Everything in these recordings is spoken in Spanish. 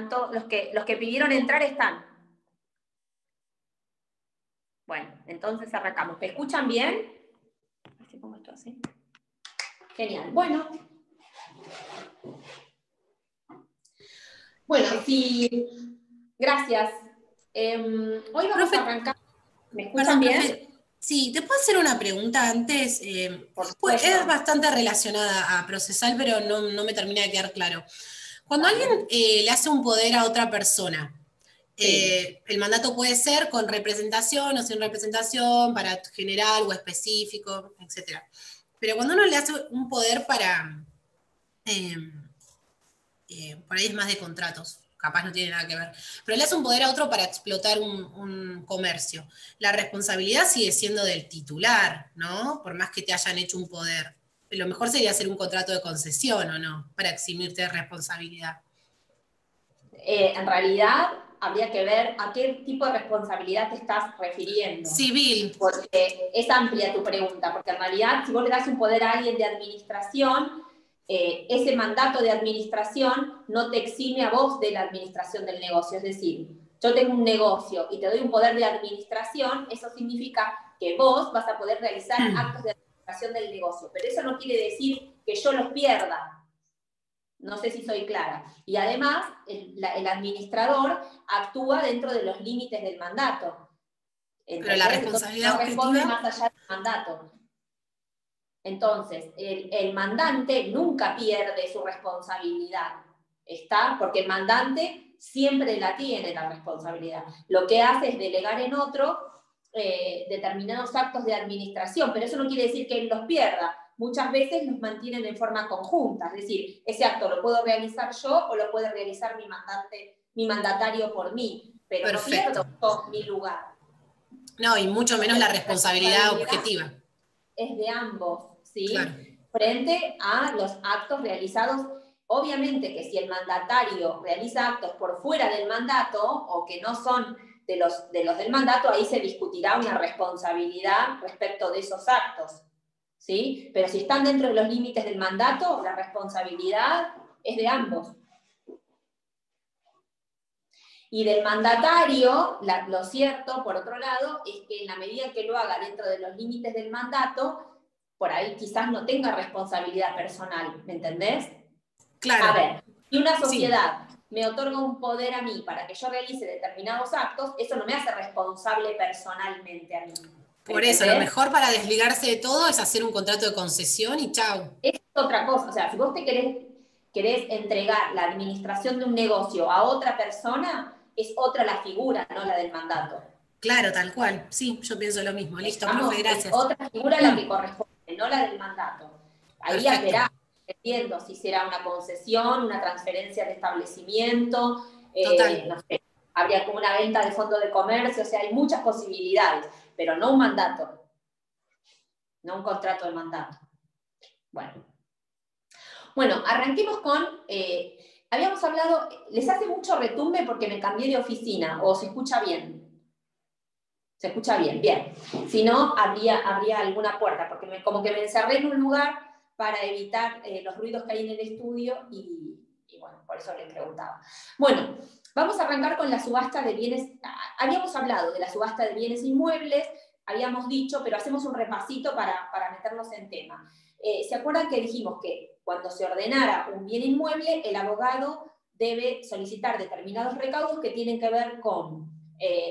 los que pidieron entrar están. Bueno, entonces arrancamos. ¿Me escuchan bien? A ver si pongo esto así. Genial. Bueno, sí, gracias. Hoy vamos a arrancar. ¿Me escuchan bien? Profe, sí, ¿te puedo hacer una pregunta antes? Pues, es bastante relacionada a procesal, pero no me termina de quedar claro. Cuando alguien le hace un poder a otra persona, el mandato puede ser con representación o sin representación, para generar algo específico, etc. Pero cuando uno le hace un poder para, por ahí es más de contratos, capaz no tiene nada que ver, pero le hace un poder a otro para explotar un comercio. La responsabilidad sigue siendo del titular, ¿no? Por más que te hayan hecho un poder. Lo mejor sería hacer un contrato de concesión, ¿o no? Para eximirte de responsabilidad. En realidad, habría que ver a qué tipo de responsabilidad te estás refiriendo. Civil. Porque es amplia tu pregunta, porque en realidad, si vos le das un poder a alguien de administración, ese mandato de administración no te exime a vos de la administración del negocio. Es decir, yo tengo un negocio y te doy un poder de administración, eso significa que vos vas a poder realizar actos de administración del negocio. Pero eso no quiere decir que yo los pierda. No sé si soy clara. Y además, el administrador actúa dentro de los límites del mandato. Pero la responsabilidad no responde objetiva... más allá del mandato. Entonces, el mandante nunca pierde su responsabilidad. ¿Está? Porque el mandante siempre la tiene, la responsabilidad. Lo que hace es delegar en otro determinados actos de administración, pero eso no quiere decir que él los pierda. Muchas veces los mantienen en forma conjunta, es decir, ese acto lo puedo realizar yo o lo puede realizar mi mandatario por mí, pero Perfecto. no pierdo mi lugar. No, y mucho menos la responsabilidad objetiva. Es de ambos, ¿sí? Claro. Frente a los actos realizados. Obviamente que si el mandatario realiza actos por fuera del mandato o que no son de los del mandato, ahí se discutirá una responsabilidad respecto de esos actos, ¿sí? Pero si están dentro de los límites del mandato, la responsabilidad es de ambos. Y del mandatario, lo cierto, por otro lado, es que en la medida que lo haga dentro de los límites del mandato, por ahí quizás no tenga responsabilidad personal, ¿me entendés? Claro. A ver, si una sociedad me otorga un poder a mí para que yo realice determinados actos, eso no me hace responsable personalmente a mí. Por eso, lo mejor para desligarse de todo es hacer un contrato de concesión y chau. Es otra cosa, o sea, si vos te querés entregar la administración de un negocio a otra persona, es otra la figura, no la del mandato. Claro, tal cual. Sí, yo pienso lo mismo. Listo, profe, gracias. Es otra figura la que corresponde, no la del mandato. Ahí ya verá, dependiendo si será una concesión, una transferencia de establecimiento, no sé, habría como una venta de fondo de comercio, o sea, hay muchas posibilidades, pero no un mandato, no un contrato de mandato. Bueno, arranquemos con, habíamos hablado, ¿les hace mucho retumbe porque me cambié de oficina o se escucha bien? ¿Se escucha bien? Bien. Si no, habría alguna puerta, porque como que me encerré en un lugar para evitar los ruidos que hay en el estudio y bueno, por eso les preguntaba. Bueno, vamos a arrancar con la subasta de bienes. Habíamos hablado de la subasta de bienes inmuebles, habíamos dicho, pero hacemos un repasito para meternos en tema. ¿Se acuerdan que dijimos que cuando se ordenara un bien inmueble, el abogado debe solicitar determinados recaudos que tienen que ver con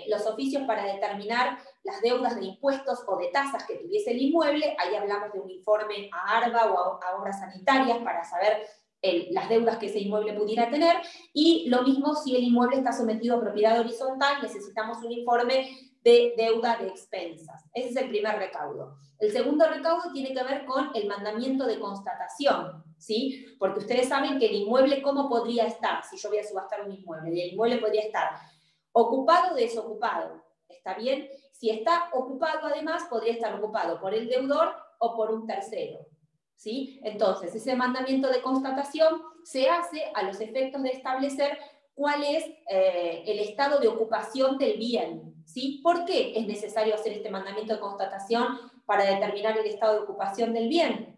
los oficios para determinar las deudas de impuestos o de tasas que tuviese el inmueble? Ahí hablamos de un informe a ARBA o a obras sanitarias para saber las deudas que ese inmueble pudiera tener, y lo mismo si el inmueble está sometido a propiedad horizontal, necesitamos un informe de deuda de expensas. Ese es el primer recaudo. El segundo recaudo tiene que ver con el mandamiento de constatación, ¿sí? Porque ustedes saben que el inmueble, ¿cómo podría estar? Si yo voy a subastar un inmueble, el inmueble podría estar ocupado o desocupado, ¿está bien? Si está ocupado, además, podría estar ocupado por el deudor o por un tercero, ¿sí? Entonces, ese mandamiento de constatación se hace a los efectos de establecer cuál es el estado de ocupación del bien, ¿sí? ¿Por qué es necesario hacer este mandamiento de constatación para determinar el estado de ocupación del bien?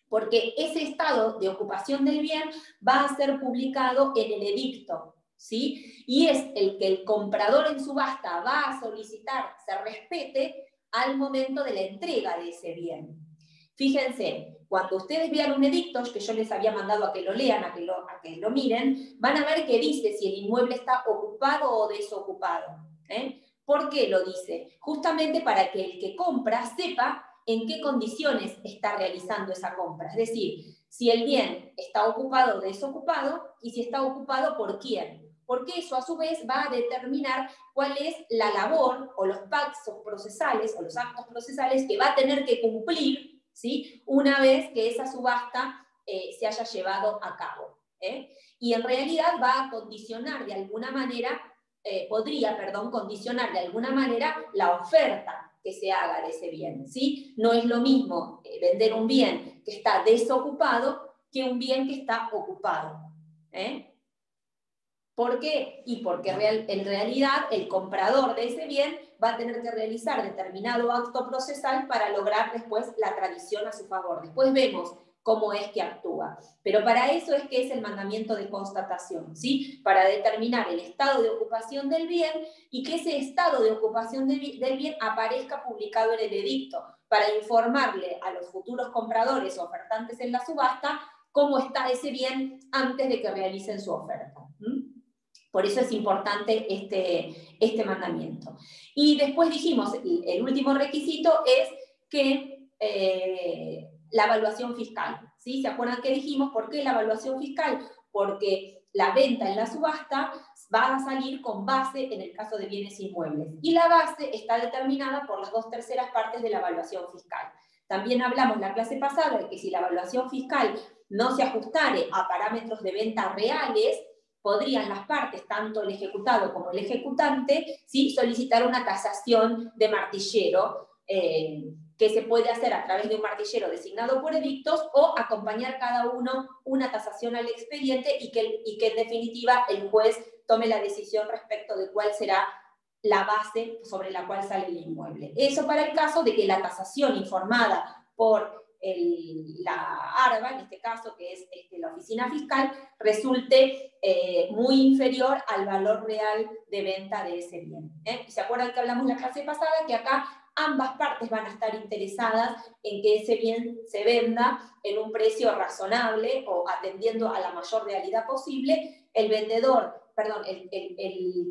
Porque ese estado de ocupación del bien va a ser publicado en el edicto, ¿sí? Y es el que el comprador en subasta va a solicitar se respete al momento de la entrega de ese bien. Fíjense, cuando ustedes vean un edicto, que yo les había mandado a que lo lean, a que lo miren, van a ver que dice si el inmueble está ocupado o desocupado. ¿Por qué lo dice? Justamente para que el que compra sepa en qué condiciones está realizando esa compra. Es decir, si el bien está ocupado o desocupado y si está ocupado por quién. Porque eso a su vez va a determinar cuál es la labor o los pasos procesales o los actos procesales que va a tener que cumplir, ¿sí?, una vez que esa subasta se haya llevado a cabo. Y en realidad va a condicionar de alguna manera, podría condicionar de alguna manera la oferta que se haga de ese bien, ¿sí? No es lo mismo vender un bien que está desocupado que un bien que está ocupado. ¿Por qué? Y porque en realidad el comprador de ese bien va a tener que realizar determinado acto procesal para lograr después la tradición a su favor. Después vemos cómo es que actúa. Pero para eso es que es el mandamiento de constatación, ¿sí? Para determinar el estado de ocupación del bien y que ese estado de ocupación del bien aparezca publicado en el edicto, para informarle a los futuros compradores o ofertantes en la subasta cómo está ese bien antes de que realicen su oferta. Por eso es importante este mandamiento. Y después dijimos, el último requisito es que la evaluación fiscal, ¿sí? ¿Se acuerdan que dijimos? ¿Por qué la evaluación fiscal? Porque la venta en la subasta va a salir con base en el caso de bienes inmuebles. Y la base está determinada por las 2/3 partes de la evaluación fiscal. También hablamos la clase pasada de que si la evaluación fiscal no se ajustare a parámetros de venta reales, podrían las partes, tanto el ejecutado como el ejecutante, ¿sí?, solicitar una tasación de martillero, que se puede hacer a través de un martillero designado por edictos o acompañar cada uno una tasación al expediente y que en definitiva el juez tome la decisión respecto de cuál será la base sobre la cual sale el inmueble. Eso para el caso de que la tasación informada por la ARBA, en este caso, que es la oficina fiscal, resulte muy inferior al valor real de venta de ese bien. ¿Se acuerdan que hablamos la clase pasada? Que acá ambas partes van a estar interesadas en que ese bien se venda en un precio razonable o atendiendo a la mayor realidad posible. El vendedor, perdón, el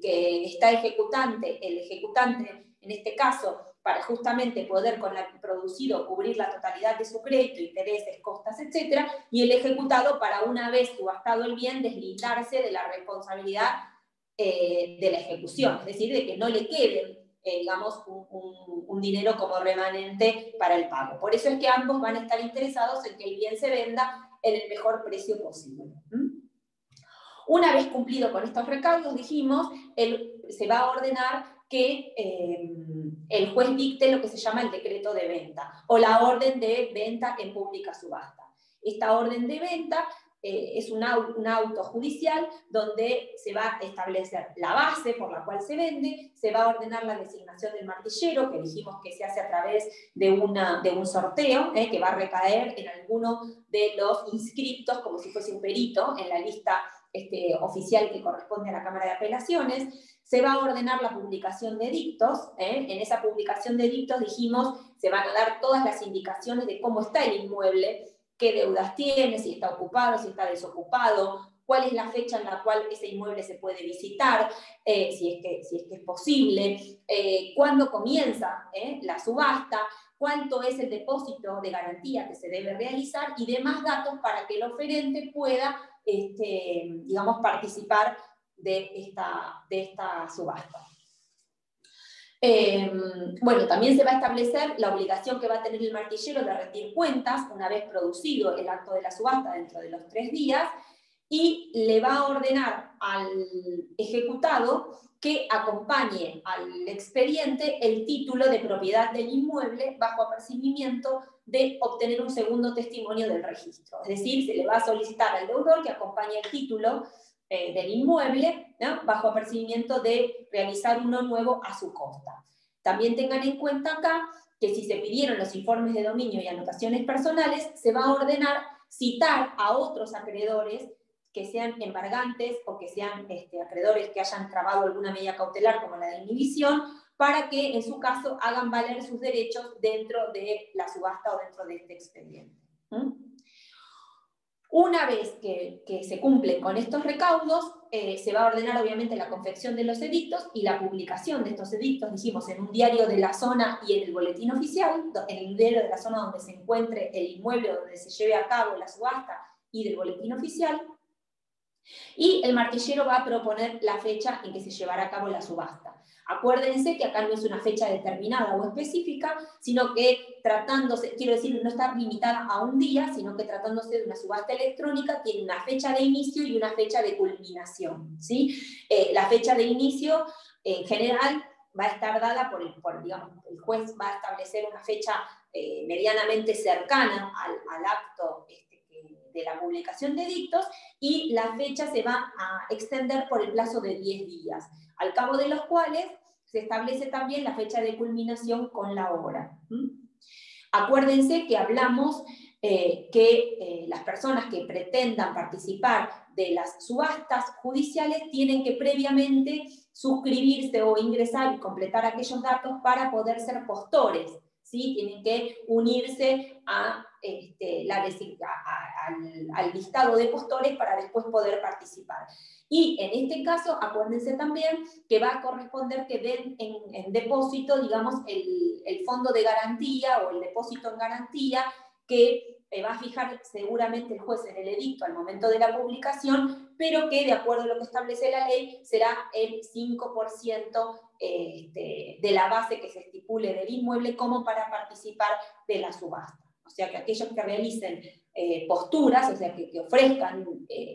que está ejecutante, el ejecutante en este caso, para justamente poder con el producido cubrir la totalidad de su crédito, intereses, costas, etc. Y el ejecutado para, una vez subastado el bien, deslindarse de la responsabilidad de la ejecución, es decir, de que no le quede, digamos, un dinero como remanente para el pago. Por eso es que ambos van a estar interesados en que el bien se venda en el mejor precio posible. Una vez cumplido con estos recaudos, dijimos, se va a ordenar que el juez dicte lo que se llama el decreto de venta o la orden de venta en pública subasta. Esta orden de venta es un auto judicial donde se va a establecer la base por la cual se vende, se va a ordenar la designación del martillero, que dijimos que se hace a través de un sorteo, que va a recaer en alguno de los inscriptos, como si fuese un perito, en la lista oficial que corresponde a la Cámara de Apelaciones. Se va a ordenar la publicación de edictos. En esa publicación de edictos, dijimos, se van a dar todas las indicaciones de cómo está el inmueble, qué deudas tiene, si está ocupado, si está desocupado, cuál es la fecha en la cual ese inmueble se puede visitar, si es que es posible, cuándo comienza la subasta, cuánto es el depósito de garantía que se debe realizar y demás datos para que el oferente pueda, digamos, participar de esta subasta. Bueno, también se va a establecer la obligación que va a tener el martillero de rendir cuentas una vez producido el acto de la subasta dentro de los 3 días y le va a ordenar al ejecutado que acompañe al expediente el título de propiedad del inmueble bajo apercibimiento de obtener un segundo testimonio del registro. Es decir, se le va a solicitar al deudor que acompañe el título del inmueble, ¿no?, bajo apercibimiento de realizar uno nuevo a su costa. También tengan en cuenta acá que si se pidieron los informes de dominio y anotaciones personales, se va a ordenar citar a otros acreedores que sean embargantes o que sean acreedores que hayan trabado alguna medida cautelar como la de inhibición, para que en su caso hagan valer sus derechos dentro de la subasta o dentro de este expediente. Una vez que se cumplen con estos recaudos, se va a ordenar obviamente la confección de los edictos y la publicación de estos edictos, dijimos, en un diario de la zona y en el boletín oficial, en el diario de la zona donde se encuentre el inmueble donde se lleve a cabo la subasta y del boletín oficial, y el martillero va a proponer la fecha en que se llevará a cabo la subasta. Acuérdense que acá no es una fecha determinada o específica, sino que tratándose, quiero decir, no está limitada a un día, sino que tratándose de una subasta electrónica, tiene una fecha de inicio y una fecha de culminación, ¿sí? La fecha de inicio, en general, va a estar dada digamos, el juez va a establecer una fecha medianamente cercana al acto de la publicación de edictos, y la fecha se va a extender por el plazo de 10 días, al cabo de los cuales se establece también la fecha de culminación con la hora. Acuérdense que hablamos que las personas que pretendan participar de las subastas judiciales tienen que previamente suscribirse o ingresar y completar aquellos datos para poder ser postores, ¿sí? Tienen que unirse al listado de postores para después poder participar. Y en este caso, acuérdense también que va a corresponder que den en depósito, digamos, el fondo de garantía o el depósito en garantía que va a fijar seguramente el juez en el edicto al momento de la publicación, pero que de acuerdo a lo que establece la ley será el 5% de la base que se estipule del inmueble como para participar de la subasta. O sea que aquellos que realicen posturas, o sea que ofrezcan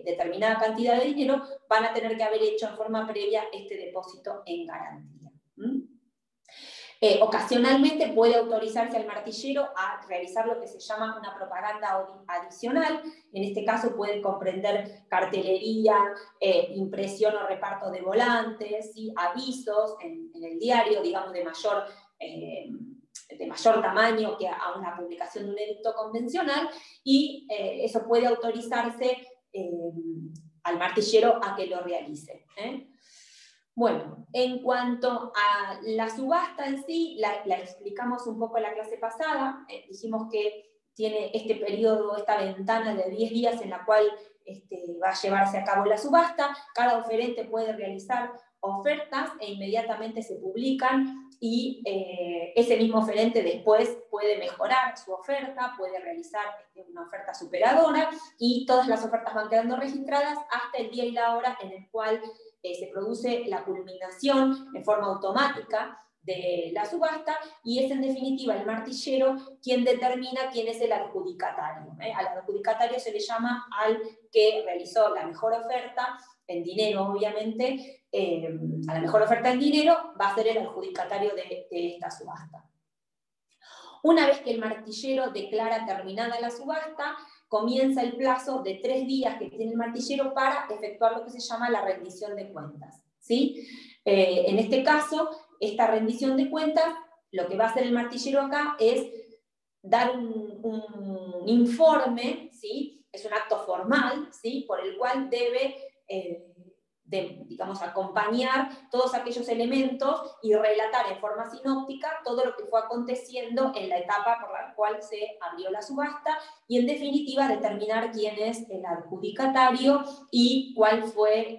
determinada cantidad de dinero, van a tener que haber hecho en forma previa este depósito en garantía. Ocasionalmente puede autorizarse al martillero a realizar lo que se llama una propaganda adicional. En este caso puede comprender cartelería, impresión o reparto de volantes, ¿sí? Avisos en el diario, digamos, de mayor tamaño que a una publicación de un edicto convencional, y eso puede autorizarse al martillero a que lo realice. Bueno, en cuanto a la subasta en sí, la explicamos un poco en la clase pasada. Dijimos que tiene este periodo, esta ventana de 10 días en la cual va a llevarse a cabo la subasta. Cada oferente puede realizar ofertas e inmediatamente se publican, y ese mismo oferente después puede mejorar su oferta, puede realizar una oferta superadora, y todas las ofertas van quedando registradas hasta el día y la hora en el cual se produce la culminación en forma automática de la subasta, y es en definitiva el martillero quien determina quién es el adjudicatario. Al adjudicatario se le llama al que realizó la mejor oferta, en dinero obviamente, a la mejor oferta en dinero va a ser el adjudicatario de esta subasta. Una vez que el martillero declara terminada la subasta, comienza el plazo de 3 días que tiene el martillero para efectuar lo que se llama la rendición de cuentas, ¿sí? En este caso, esta rendición de cuentas, lo que va a hacer el martillero acá es dar un informe, ¿sí? Es un acto formal, ¿sí? Por el cual debe digamos, acompañar todos aquellos elementos y relatar en forma sinóptica todo lo que fue aconteciendo en la etapa por la cual se abrió la subasta, y en definitiva determinar quién es el adjudicatario y cuál fue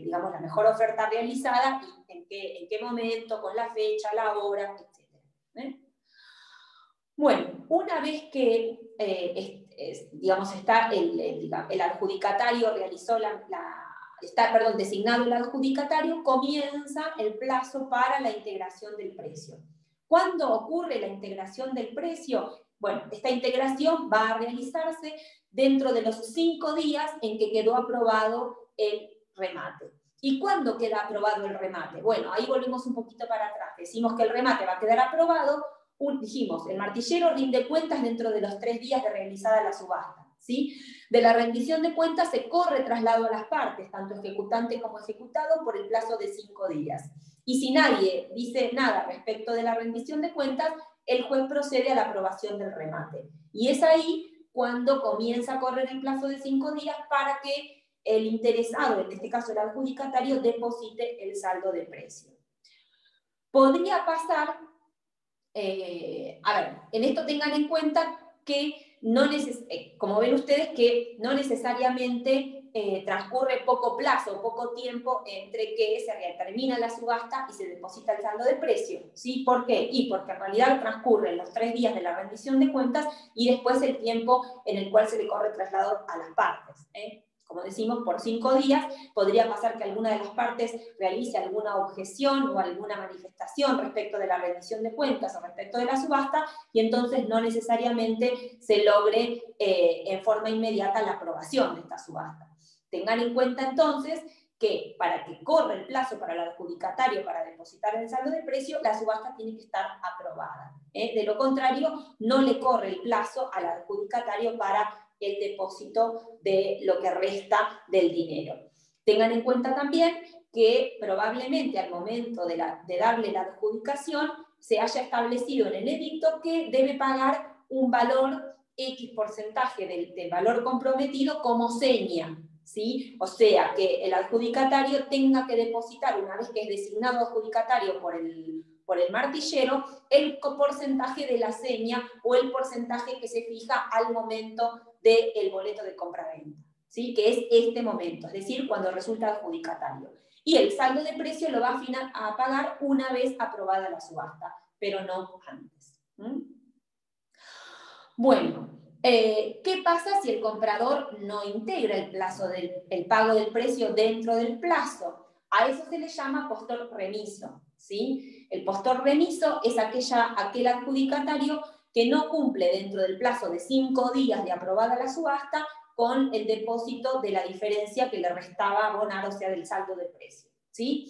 digamos, la mejor oferta realizada y en qué momento, con la fecha, la hora, etc. Bueno, una vez que digamos, está el adjudicatario realizó designado el adjudicatario, comienza el plazo para la integración del precio. ¿Cuándo ocurre la integración del precio? Bueno, esta integración va a realizarse dentro de los 5 días en que quedó aprobado el remate. ¿Y cuándo queda aprobado el remate? Bueno, ahí volvemos un poquito para atrás. Decimos que el remate va a quedar aprobado, dijimos, el martillero rinde cuentas dentro de los 3 días de realizada la subasta, ¿sí? De la rendición de cuentas se corre traslado a las partes, tanto ejecutante como ejecutado, por el plazo de 5 días. Y si nadie dice nada respecto de la rendición de cuentas, el juez procede a la aprobación del remate. Y es ahí cuando comienza a correr el plazo de 5 días para que el interesado, en este caso el adjudicatario, deposite el saldo de precio. Podría pasar, a ver, en esto tengan en cuenta que como ven ustedes, que no necesariamente transcurre poco plazo, poco tiempo entre que se termina la subasta y se deposita el saldo de precio. ¿Sí? ¿Por qué? Y porque en realidad transcurren los 3 días de la rendición de cuentas y después el tiempo en el cual se le corre traslado a las partes. Como decimos, por 5 días podría pasar que alguna de las partes realice alguna objeción o alguna manifestación respecto de la rendición de cuentas o respecto de la subasta, y entonces no necesariamente se logre en forma inmediata la aprobación de esta subasta. Tengan en cuenta entonces que para que corra el plazo para el adjudicatario para depositar el saldo de precio, la subasta tiene que estar aprobada. De lo contrario, no le corre el plazo al adjudicatario para el depósito de lo que resta del dinero. Tengan en cuenta también que probablemente al momento de darle la adjudicación se haya establecido en el edicto que debe pagar un valor X porcentaje del valor comprometido como seña, ¿sí? O sea, que el adjudicatario tenga que depositar, una vez que es designado adjudicatario por el martillero, el porcentaje de la seña o el porcentaje que se fija al momento del boleto de compraventa, ¿sí? Que es este momento, es decir, cuando resulta adjudicatario. Y el saldo de precio lo va a pagar una vez aprobada la subasta, pero no antes. Bueno, ¿qué pasa si el comprador no integra el pago del precio dentro del plazo? A eso se le llama postor remiso, ¿sí? El postor remiso es aquel adjudicatario que no cumple dentro del plazo de 5 días de aprobada la subasta con el depósito de la diferencia que le restaba abonar, o sea, del saldo de precio, ¿sí?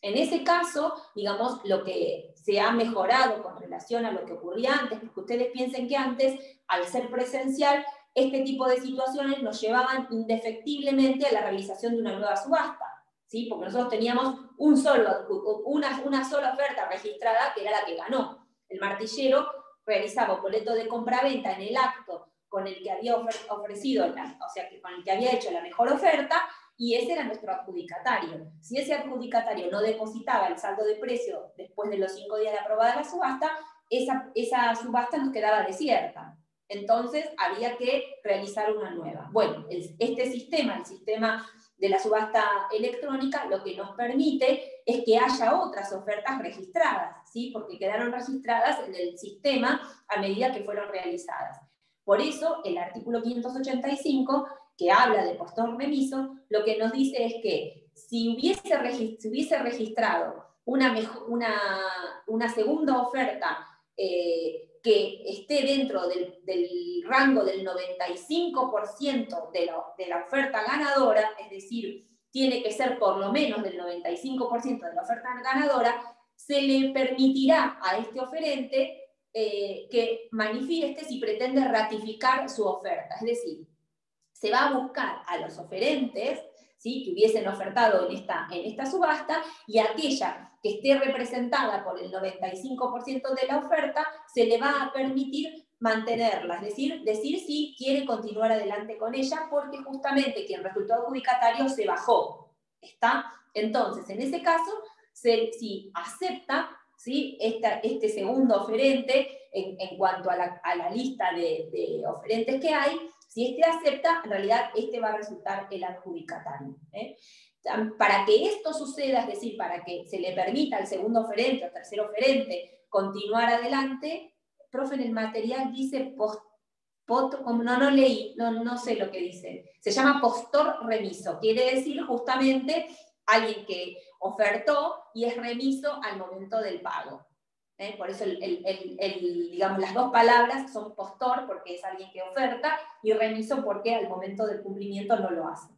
En ese caso, digamos, lo que se ha mejorado con relación a lo que ocurría antes, porque ustedes piensen que antes, al ser presencial, este tipo de situaciones nos llevaban indefectiblemente a la realización de una nueva subasta, ¿sí? Porque nosotros teníamos una sola oferta registrada, que era la que ganó. El martillero realizaba un boleto de compraventa en el acto con el que había ofrecido, o sea, con el que había hecho la mejor oferta, y ese era nuestro adjudicatario. Si ese adjudicatario no depositaba el saldo de precio después de los 5 días de aprobada la subasta, esa subasta nos quedaba desierta. Entonces había que realizar una nueva. Bueno, este sistema, el sistema de la subasta electrónica, lo que nos permite es que haya otras ofertas registradas, ¿sí? Porque quedaron registradas en el sistema a medida que fueron realizadas. Por eso, el artículo 585, que habla de postor remiso, lo que nos dice es que si hubiese registrado una segunda oferta que esté dentro del rango del 95% de la oferta ganadora, es decir, tiene que ser por lo menos del 95% de la oferta ganadora, se le permitirá a este oferente que manifieste si pretende ratificar su oferta. Es decir, se va a buscar a los oferentes, ¿sí?, que hubiesen ofertado en esta subasta, y aquella que esté representada por el 95% de la oferta, se le va a permitir mantenerla, es decir si quiere continuar adelante con ella, porque justamente quien resultó adjudicatario se bajó. ¿Está? Entonces, en ese caso, si acepta, ¿sí?, este segundo oferente en cuanto a la lista de oferentes que hay, si este acepta, en realidad este va a resultar el adjudicatario. Para que esto suceda, es decir, para que se le permita al segundo oferente o tercer oferente continuar adelante, profe, en el material dice no leí, no sé lo que dice. Se llama postor remiso, quiere decir justamente alguien que ofertó y es remiso al momento del pago. Por eso digamos, las dos palabras son postor, porque es alguien que oferta, y remiso porque al momento del cumplimiento no lo hace.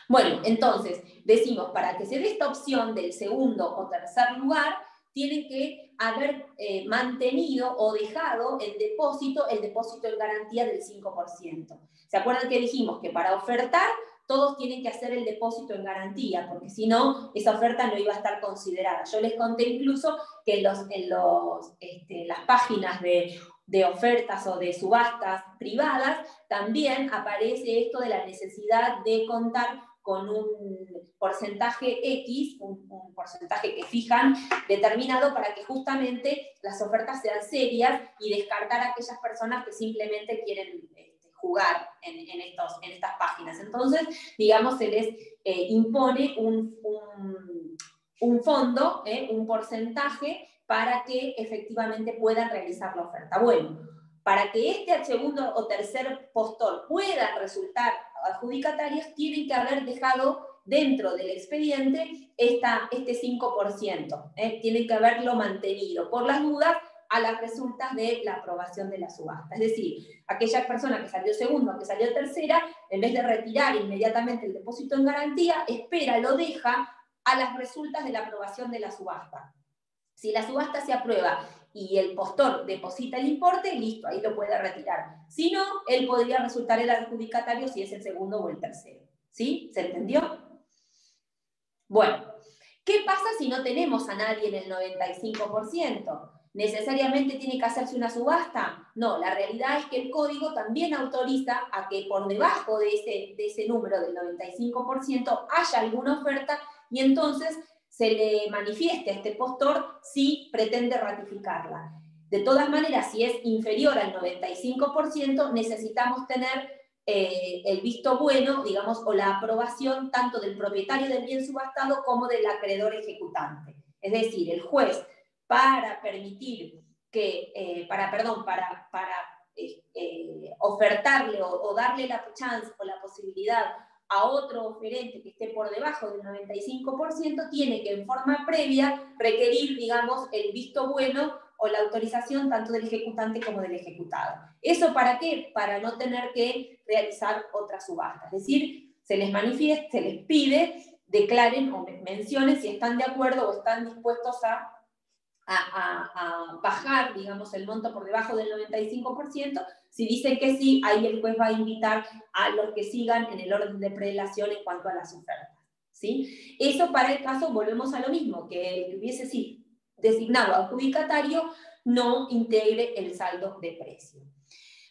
Bueno, entonces, decimos, para que se dé esta opción del segundo o tercer lugar, tienen que haber mantenido o dejado el depósito en garantía del 5%. ¿Se acuerdan que dijimos que para ofertar todos tienen que hacer el depósito en garantía, porque si no, esa oferta no iba a estar considerada? Yo les conté incluso que en las páginas de de ofertas o de subastas privadas, también aparece esto de la necesidad de contar con un porcentaje X, un porcentaje que fijan determinado para que justamente las ofertas sean serias y descartar a aquellas personas que simplemente quieren jugar en estas páginas. Entonces, digamos, se les impone un fondo, un porcentaje, para que efectivamente puedan realizar la oferta. Bueno, para que este segundo o tercer postor pueda resultar adjudicatarios, tienen que haber dejado dentro del expediente este 5%, tienen que haberlo mantenido por las dudas a las resultas de la aprobación de la subasta. Es decir, aquella persona que salió segunda o que salió tercera, en vez de retirar inmediatamente el depósito en garantía, espera, lo deja a las resultas de la aprobación de la subasta. Si la subasta se aprueba y el postor deposita el importe, listo, ahí lo puede retirar. Si no, él podría resultar el adjudicatario si es el segundo o el tercero. ¿Sí? ¿Se entendió? Bueno, ¿qué pasa si no tenemos a nadie en el 95%? ¿Necesariamente tiene que hacerse una subasta? No, la realidad es que el código también autoriza a que por debajo de ese número del 95% haya alguna oferta y entonces se le manifieste a este postor si pretende ratificarla. De todas maneras, si es inferior al 95%, necesitamos tener el visto bueno, digamos, o la aprobación tanto del propietario del bien subastado como del acreedor ejecutante. Es decir, el juez, para permitir que, para ofertarle o darle la chance o la posibilidad a otro oferente que esté por debajo del 95%, tiene que en forma previa requerir, digamos, el visto bueno o la autorización tanto del ejecutante como del ejecutado. ¿Eso para qué? Para no tener que realizar otra subasta. Es decir, se les manifiesta, se les pide, declaren o mencionen si están de acuerdo o están dispuestos a bajar, digamos, el monto por debajo del 95%. Si dicen que sí, ahí el juez va a invitar a los que sigan en el orden de prelación en cuanto a las ofertas, ¿sí? Eso para el caso, volvemos a lo mismo, que el que hubiese sido designado adjudicatario no integre el saldo de precio.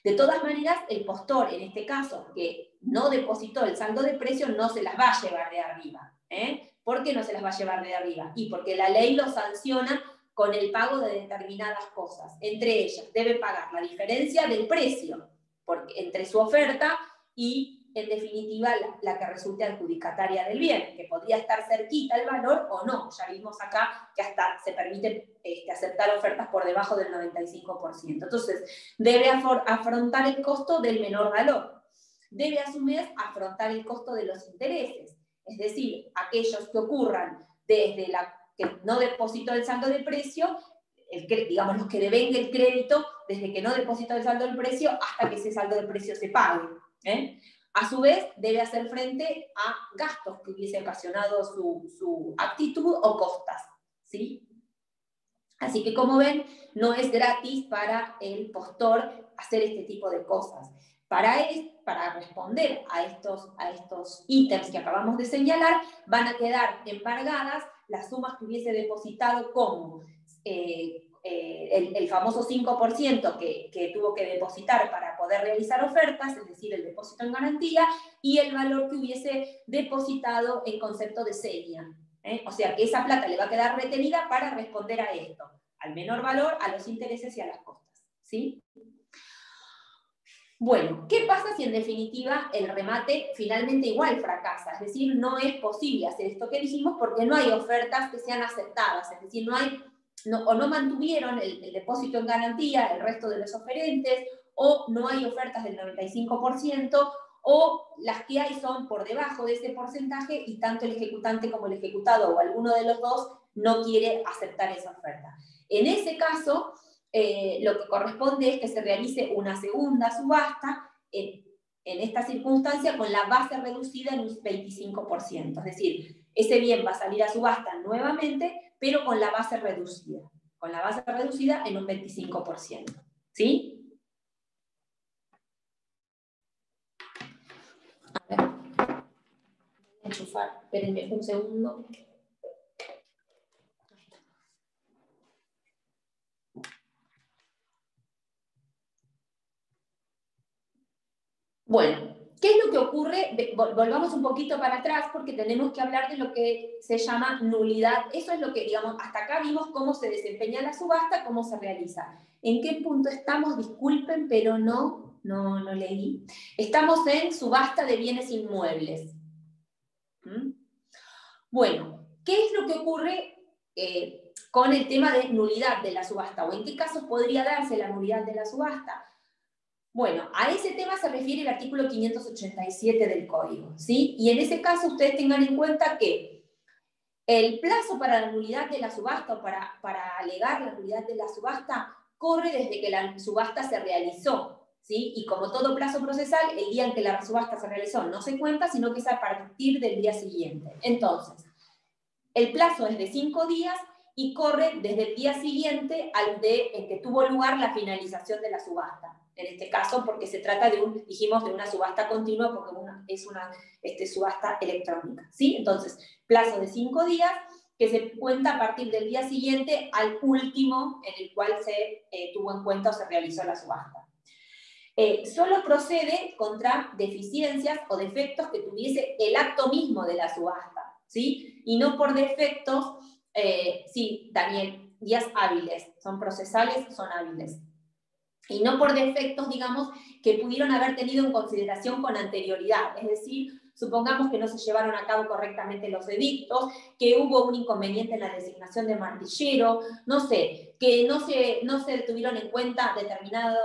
De todas maneras, el postor, en este caso, que no depositó el saldo de precio, no se las va a llevar de arriba. ¿Por qué no se las va a llevar de arriba? Y porque la ley lo sanciona con el pago de determinadas cosas. Entre ellas, debe pagar la diferencia del precio entre su oferta y, en definitiva, la que resulte adjudicataria del bien, que podría estar cerquita el valor o no. Ya vimos acá que hasta se permite aceptar ofertas por debajo del 95%. Entonces, debe afrontar el costo del menor valor. Debe, a su vez, afrontar el costo de los intereses. Es decir, aquellos que ocurran desde que no depositó el saldo de precio, digamos, los que devenga el crédito desde que no depositó el saldo del precio hasta que ese saldo de precio se pague. A su vez, debe hacer frente a gastos que hubiese ocasionado su actitud o costas, ¿sí? Así que, como ven, no es gratis para el postor hacer este tipo de cosas. Para responder a estos ítems que acabamos de señalar, van a quedar embargadas las sumas que hubiese depositado como el famoso 5% que tuvo que depositar para poder realizar ofertas, es decir, el depósito en garantía, y el valor que hubiese depositado en concepto de seña. O sea, que esa plata le va a quedar retenida para responder a esto, al menor valor, a los intereses y a las costas, ¿sí? Bueno, ¿qué pasa si en definitiva el remate finalmente igual fracasa? Es decir, no es posible hacer esto que dijimos porque no hay ofertas que sean aceptadas, es decir, no mantuvieron el depósito en garantía el resto de los oferentes, o no hay ofertas del 95%, o las que hay son por debajo de ese porcentaje y tanto el ejecutante como el ejecutado o alguno de los dos no quiere aceptar esa oferta. En ese caso, lo que corresponde es que se realice una segunda subasta en esta circunstancia con la base reducida en un 25%. Es decir, ese bien va a salir a subasta nuevamente, pero con la base reducida. Con la base reducida en un 25%. ¿Sí? A ver. Voy a enchufar. Espérenme un segundo. volvamos un poquito para atrás porque tenemos que hablar de lo que se llama nulidad. Eso es lo que, digamos, hasta acá vimos cómo se desempeña la subasta, cómo se realiza. ¿En qué punto estamos? Disculpen, pero no leí. Estamos en subasta de bienes inmuebles. Bueno, ¿qué es lo que ocurre con el tema de nulidad de la subasta? ¿O en qué casos podría darse la nulidad de la subasta? Bueno, a ese tema se refiere el artículo 587 del Código, ¿sí? Y en ese caso ustedes tengan en cuenta que el plazo para la nulidad de la subasta o para alegar la nulidad de la subasta corre desde que la subasta se realizó, ¿sí? Y como todo plazo procesal, el día en que la subasta se realizó no se cuenta, sino que es a partir del día siguiente. Entonces, el plazo es de 5 días y corre desde el día siguiente al en que tuvo lugar la finalización de la subasta. En este caso, porque se trata de una subasta continua, porque es una subasta electrónica, ¿sí? Entonces, plazo de 5 días que se cuenta a partir del día siguiente al último en el cual se tuvo en cuenta o se realizó la subasta. Solo procede contra deficiencias o defectos que tuviese el acto mismo de la subasta, ¿sí? Y no por defectos, sí, Daniel, días hábiles, son procesales, son hábiles. Y no por defectos, digamos, que pudieron haber tenido en consideración con anterioridad. Es decir, supongamos que no se llevaron a cabo correctamente los edictos, que hubo un inconveniente en la designación de martillero, no sé, que no se tuvieron en cuenta determinadas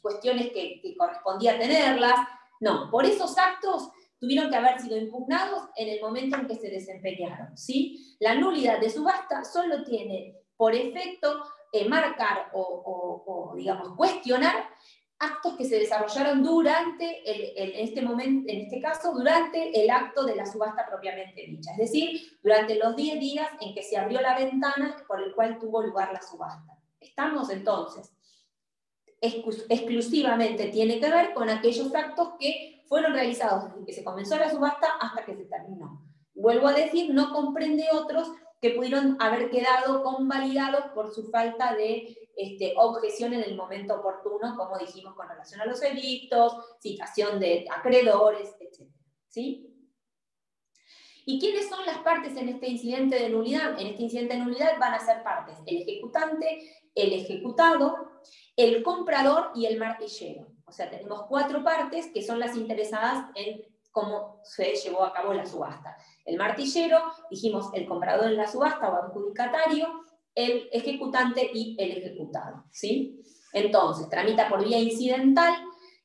cuestiones que correspondía tenerlas. No, por esos actos tuvieron que haber sido impugnados en el momento en que se desempeñaron, ¿sí? La nulidad de subasta solo tiene por efecto marcar digamos, cuestionar actos que se desarrollaron durante, en este caso, durante el acto de la subasta propiamente dicha. Es decir, durante los 10 días en que se abrió la ventana por el cual tuvo lugar la subasta. Estamos entonces, exclusivamente tiene que ver con aquellos actos que fueron realizados desde que se comenzó la subasta hasta que se terminó. Vuelvo a decir, no comprende otros que pudieron haber quedado convalidados por su falta de objeción en el momento oportuno, como dijimos con relación a los edictos, citación de acreedores, etc. ¿Sí? ¿Y quiénes son las partes en este incidente de nulidad? En este incidente de nulidad van a ser partes el ejecutante, el ejecutado, el comprador y el martillero. O sea, tenemos 4 partes que son las interesadas en cómo se llevó a cabo la subasta. El martillero, dijimos el comprador en la subasta o adjudicatario, el ejecutante y el ejecutado, ¿sí? Entonces, tramita por vía incidental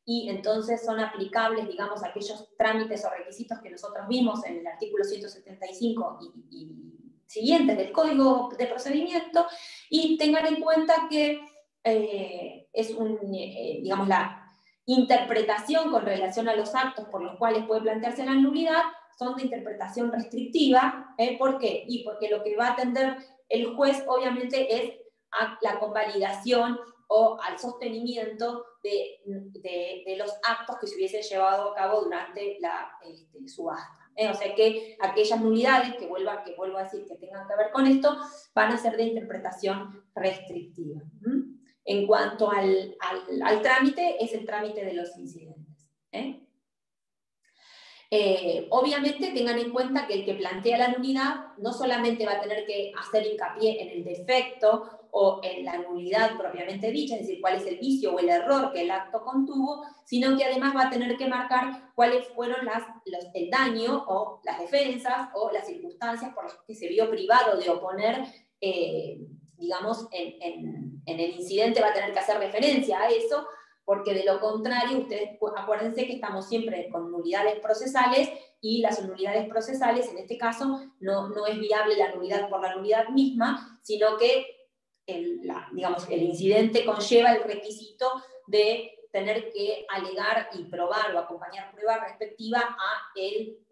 y entonces son aplicables, digamos, aquellos trámites o requisitos que nosotros vimos en el artículo 175 y siguientes del Código de Procedimiento, y tengan en cuenta que digamos, la interpretación con relación a los actos por los cuales puede plantearse la nulidad son de interpretación restrictiva. ¿Por qué? Y porque lo que va a atender el juez obviamente es a la convalidación o al sostenimiento de los actos que se hubiesen llevado a cabo durante la subasta. O sea que aquellas nulidades que vuelvo a decir que tengan que ver con esto van a ser de interpretación restrictiva. En cuanto al trámite, es el trámite de los incidentes. Obviamente tengan en cuenta que el que plantea la nulidad no solamente va a tener que hacer hincapié en el defecto o en la nulidad propiamente dicha, es decir, cuál es el vicio o el error que el acto contuvo, sino que además va a tener que marcar cuáles fueron el daño o las defensas o las circunstancias por las que se vio privado de oponer, digamos, en el incidente va a tener que hacer referencia a eso, porque de lo contrario, ustedes acuérdense que estamos siempre con nulidades procesales y las nulidades procesales, en este caso, no es viable la nulidad por la nulidad misma, sino que digamos, el incidente conlleva el requisito de tener que alegar y probar o acompañar prueba respectiva a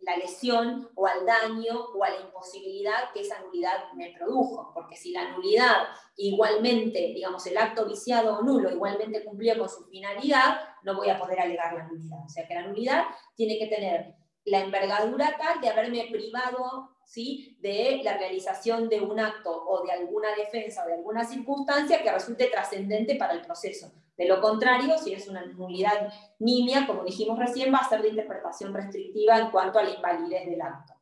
la lesión o al daño o a la imposibilidad que esa nulidad me produjo. Porque si la nulidad igualmente, digamos, el acto viciado o nulo igualmente cumplía con su finalidad, no voy a poder alegar la nulidad. O sea que la nulidad tiene que tener la envergadura tal de haberme privado, ¿sí?, de la realización de un acto o de alguna defensa o de alguna circunstancia que resulte trascendente para el proceso. De lo contrario, si es una nulidad nimia, como dijimos recién, va a ser de interpretación restrictiva en cuanto a la invalidez del acto.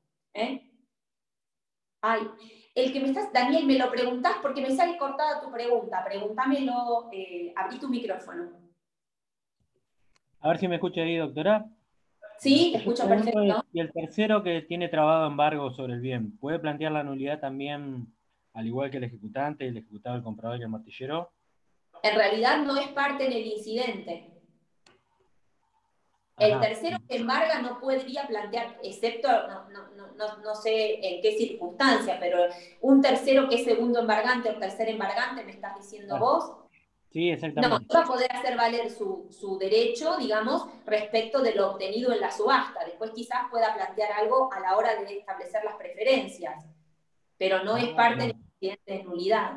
Ay, el que me estás, Daniel, me lo preguntás porque me sale cortada tu pregunta. Pregúntamelo, abrí tu micrófono. A ver si me escucha ahí, doctora. Sí, te escucho perfecto. Y el tercero que tiene trabado embargo sobre el bien, ¿puede plantear la nulidad también, al igual que el ejecutante, el ejecutado, el comprador y el martillero? En realidad no es parte en el incidente. El tercero que embarga no podría plantear, excepto, no sé en qué circunstancia, pero un tercero que es segundo embargante o tercer embargante, ¿me estás diciendo vos? Sí, exactamente. No va a poder hacer valer su derecho, digamos, respecto de lo obtenido en la subasta. Después quizás pueda plantear algo a la hora de establecer las preferencias, pero no es parte del incidente de nulidad.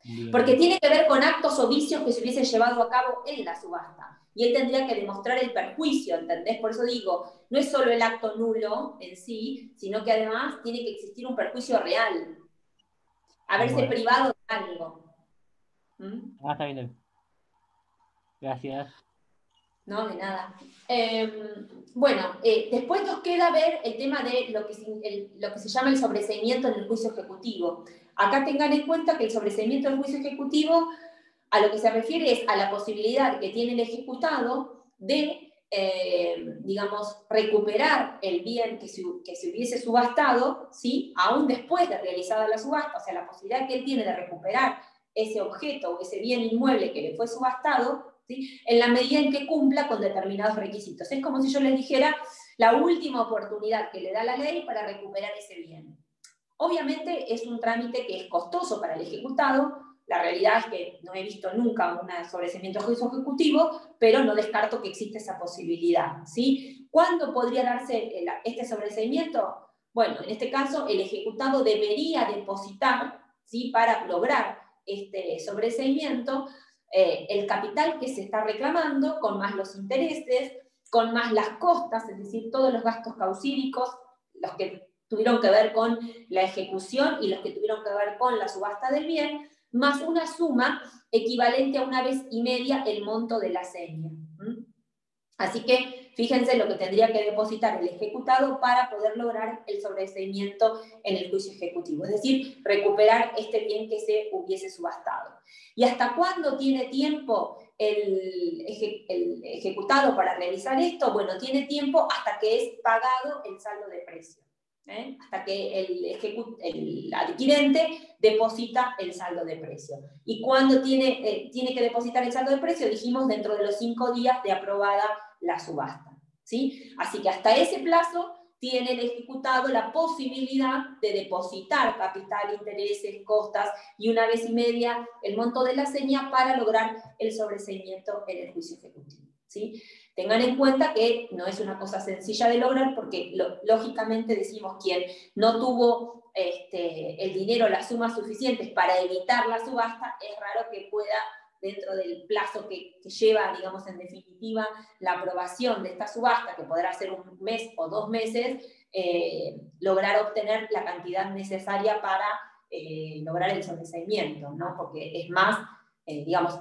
Bien. Porque tiene que ver con actos o vicios que se hubiesen llevado a cabo en la subasta. Y él tendría que demostrar el perjuicio, ¿entendés? Por eso digo, no es solo el acto nulo en sí, sino que además tiene que existir un perjuicio real. Haberse privado de algo. Está bien. Gracias. No, de nada. Después nos queda ver el tema de lo que se llama el sobreseimiento en el juicio ejecutivo. Acá tengan en cuenta que el sobreseimiento del juicio ejecutivo a lo que se refiere es a la posibilidad que tiene el ejecutado de, digamos, recuperar el bien que se hubiese subastado, ¿sí?, aún después de realizada la subasta, o sea, la posibilidad que él tiene de recuperar ese objeto o ese bien inmueble que le fue subastado, ¿sí?, en la medida en que cumpla con determinados requisitos. Es como si yo les dijera la última oportunidad que le da la ley para recuperar ese bien. Obviamente es un trámite que es costoso para el ejecutado. La realidad es que no he visto nunca un sobreseimiento de juicio ejecutivo, pero no descarto que existe esa posibilidad, ¿sí? ¿Cuándo podría darse este sobreseimiento? Bueno, en este caso el ejecutado debería depositar, ¿sí?, para lograr este sobreseimiento el capital que se está reclamando, con más los intereses, con más las costas, es decir, todos los gastos causídicos, los que tuvieron que ver con la ejecución y los que tuvieron que ver con la subasta del bien, más una suma equivalente a 1,5 veces el monto de la seña. Así que fíjense lo que tendría que depositar el ejecutado para poder lograr el sobreseimiento en el juicio ejecutivo, es decir, recuperar este bien que se hubiese subastado. ¿Y hasta cuándo tiene tiempo el ejecutado para realizar esto? Bueno, tiene tiempo hasta que es pagado el saldo de precio. Hasta que el adquirente deposita el saldo de precio. ¿Y cuándo tiene que depositar el saldo de precio? Dijimos dentro de los 5 días de aprobada la subasta, ¿sí? Así que hasta ese plazo tiene el ejecutado la posibilidad de depositar capital, intereses, costas y 1,5 veces el monto de la seña para lograr el sobreseimiento en el juicio ejecutivo, ¿sí? Tengan en cuenta que no es una cosa sencilla de lograr porque lógicamente decimos quien no tuvo el dinero, las sumas suficientes para evitar la subasta, es raro que pueda, dentro del plazo que lleva, digamos, en definitiva, la aprobación de esta subasta, que podrá ser 1 mes o 2 meses, lograr obtener la cantidad necesaria para lograr el sobreseimiento, ¿no? Porque es más, digamos,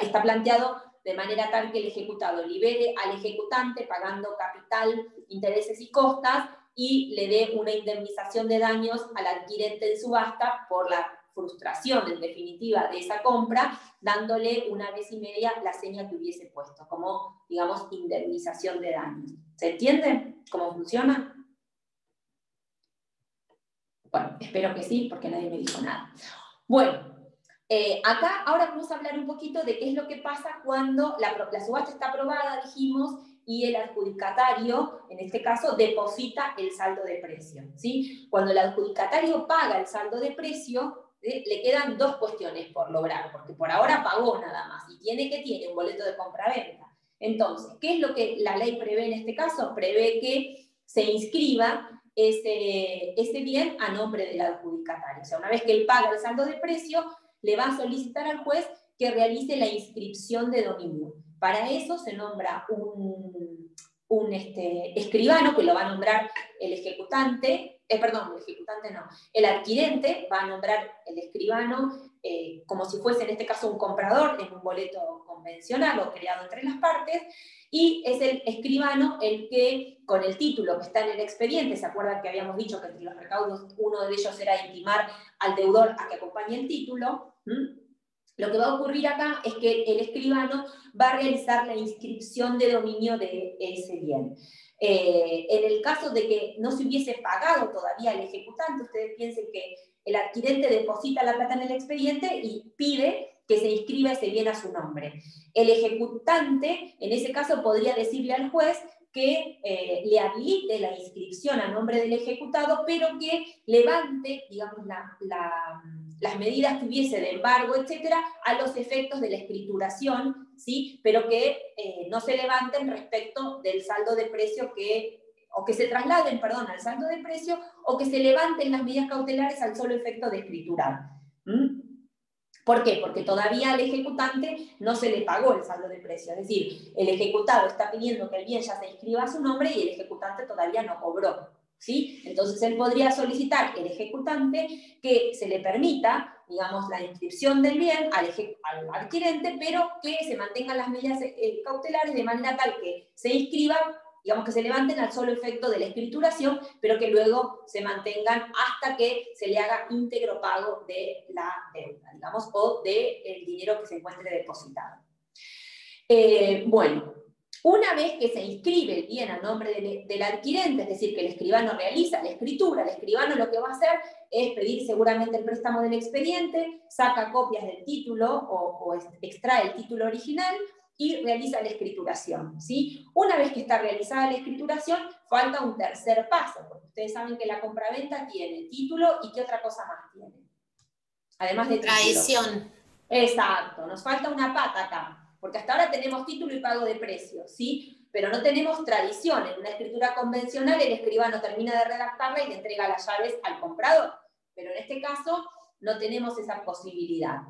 está planteado de manera tal que el ejecutado libere al ejecutante pagando capital, intereses y costas y le dé una indemnización de daños al adquirente en subasta por la frustración, en definitiva, de esa compra, dándole 1,5 veces la seña que hubiese puesto, como, digamos, indemnización de daños. ¿Se entiende cómo funciona? Bueno, espero que sí, porque nadie me dijo nada. Bueno, acá ahora vamos a hablar un poquito de qué es lo que pasa cuando la subasta está aprobada, dijimos, y el adjudicatario, en este caso, deposita el saldo de precio, ¿sí? Cuando el adjudicatario paga el saldo de precio, le quedan 2 cuestiones por lograr, porque por ahora pagó nada más, y tiene un boleto de compra-venta. Entonces, ¿qué es lo que la ley prevé en este caso? Prevé que se inscriba ese bien a nombre del adjudicatario. O sea, una vez que él paga el saldo de precio, le va a solicitar al juez que realice la inscripción de dominio. Para eso se nombra un un escribano que lo va a nombrar el ejecutante, perdón, el ejecutante no, el adquirente va a nombrar el escribano como si fuese en este caso un comprador en un boleto convencional o creado entre las partes, y es el escribano el que, con el título que está en el expediente, ¿se acuerdan que habíamos dicho que entre los recaudos uno de ellos era intimar al deudor a que acompañe el título? Lo que va a ocurrir acá es que el escribano va a realizar la inscripción de dominio de ese bien. En el caso de que no se hubiese pagado todavía el ejecutante, ustedes piensen que el adquirente deposita la plata en el expediente y pide que se inscriba ese bien a su nombre. El ejecutante, en ese caso, podría decirle al juez que le habilite la inscripción a nombre del ejecutado, pero que levante, digamos, las medidas que hubiese de embargo, etcétera, a los efectos de la escrituración, ¿sí? Pero que no se levanten respecto del saldo de precio o que se trasladen, perdón, al saldo de precio, o que se levanten las medidas cautelares al solo efecto de escriturar. ¿Por qué? Porque todavía al ejecutante no se le pagó el saldo de precio. Es decir, el ejecutado está pidiendo que el bien ya se inscriba a su nombre y el ejecutante todavía no cobró, ¿sí? Entonces él podría solicitar, el ejecutante, que se le permita, digamos, la inscripción del bien al adquirente, pero que se mantengan las medidas cautelares de manera tal que se inscriba, digamos, que se levanten al solo efecto de la escrituración, pero que luego se mantengan hasta que se le haga íntegro pago de la deuda, digamos, o del dinero que se encuentre depositado. Bueno, una vez que se inscribe el bien a nombre del adquirente, es decir, que el escribano realiza la escritura, el escribano lo que va a hacer es pedir seguramente el préstamo del expediente, saca copias del título o extrae el título original, y realiza la escrituración, ¿sí? Una vez que está realizada la escrituración, falta un tercer paso, porque ustedes saben que la compraventa tiene título y ¿qué otra cosa más tiene? Además de tradición. Exacto, nos falta una pata acá, porque hasta ahora tenemos título y pago de precios, ¿sí? Pero no tenemos tradición. En una escritura convencional el escribano termina de redactarla y le entrega las llaves al comprador, pero en este caso no tenemos esa posibilidad.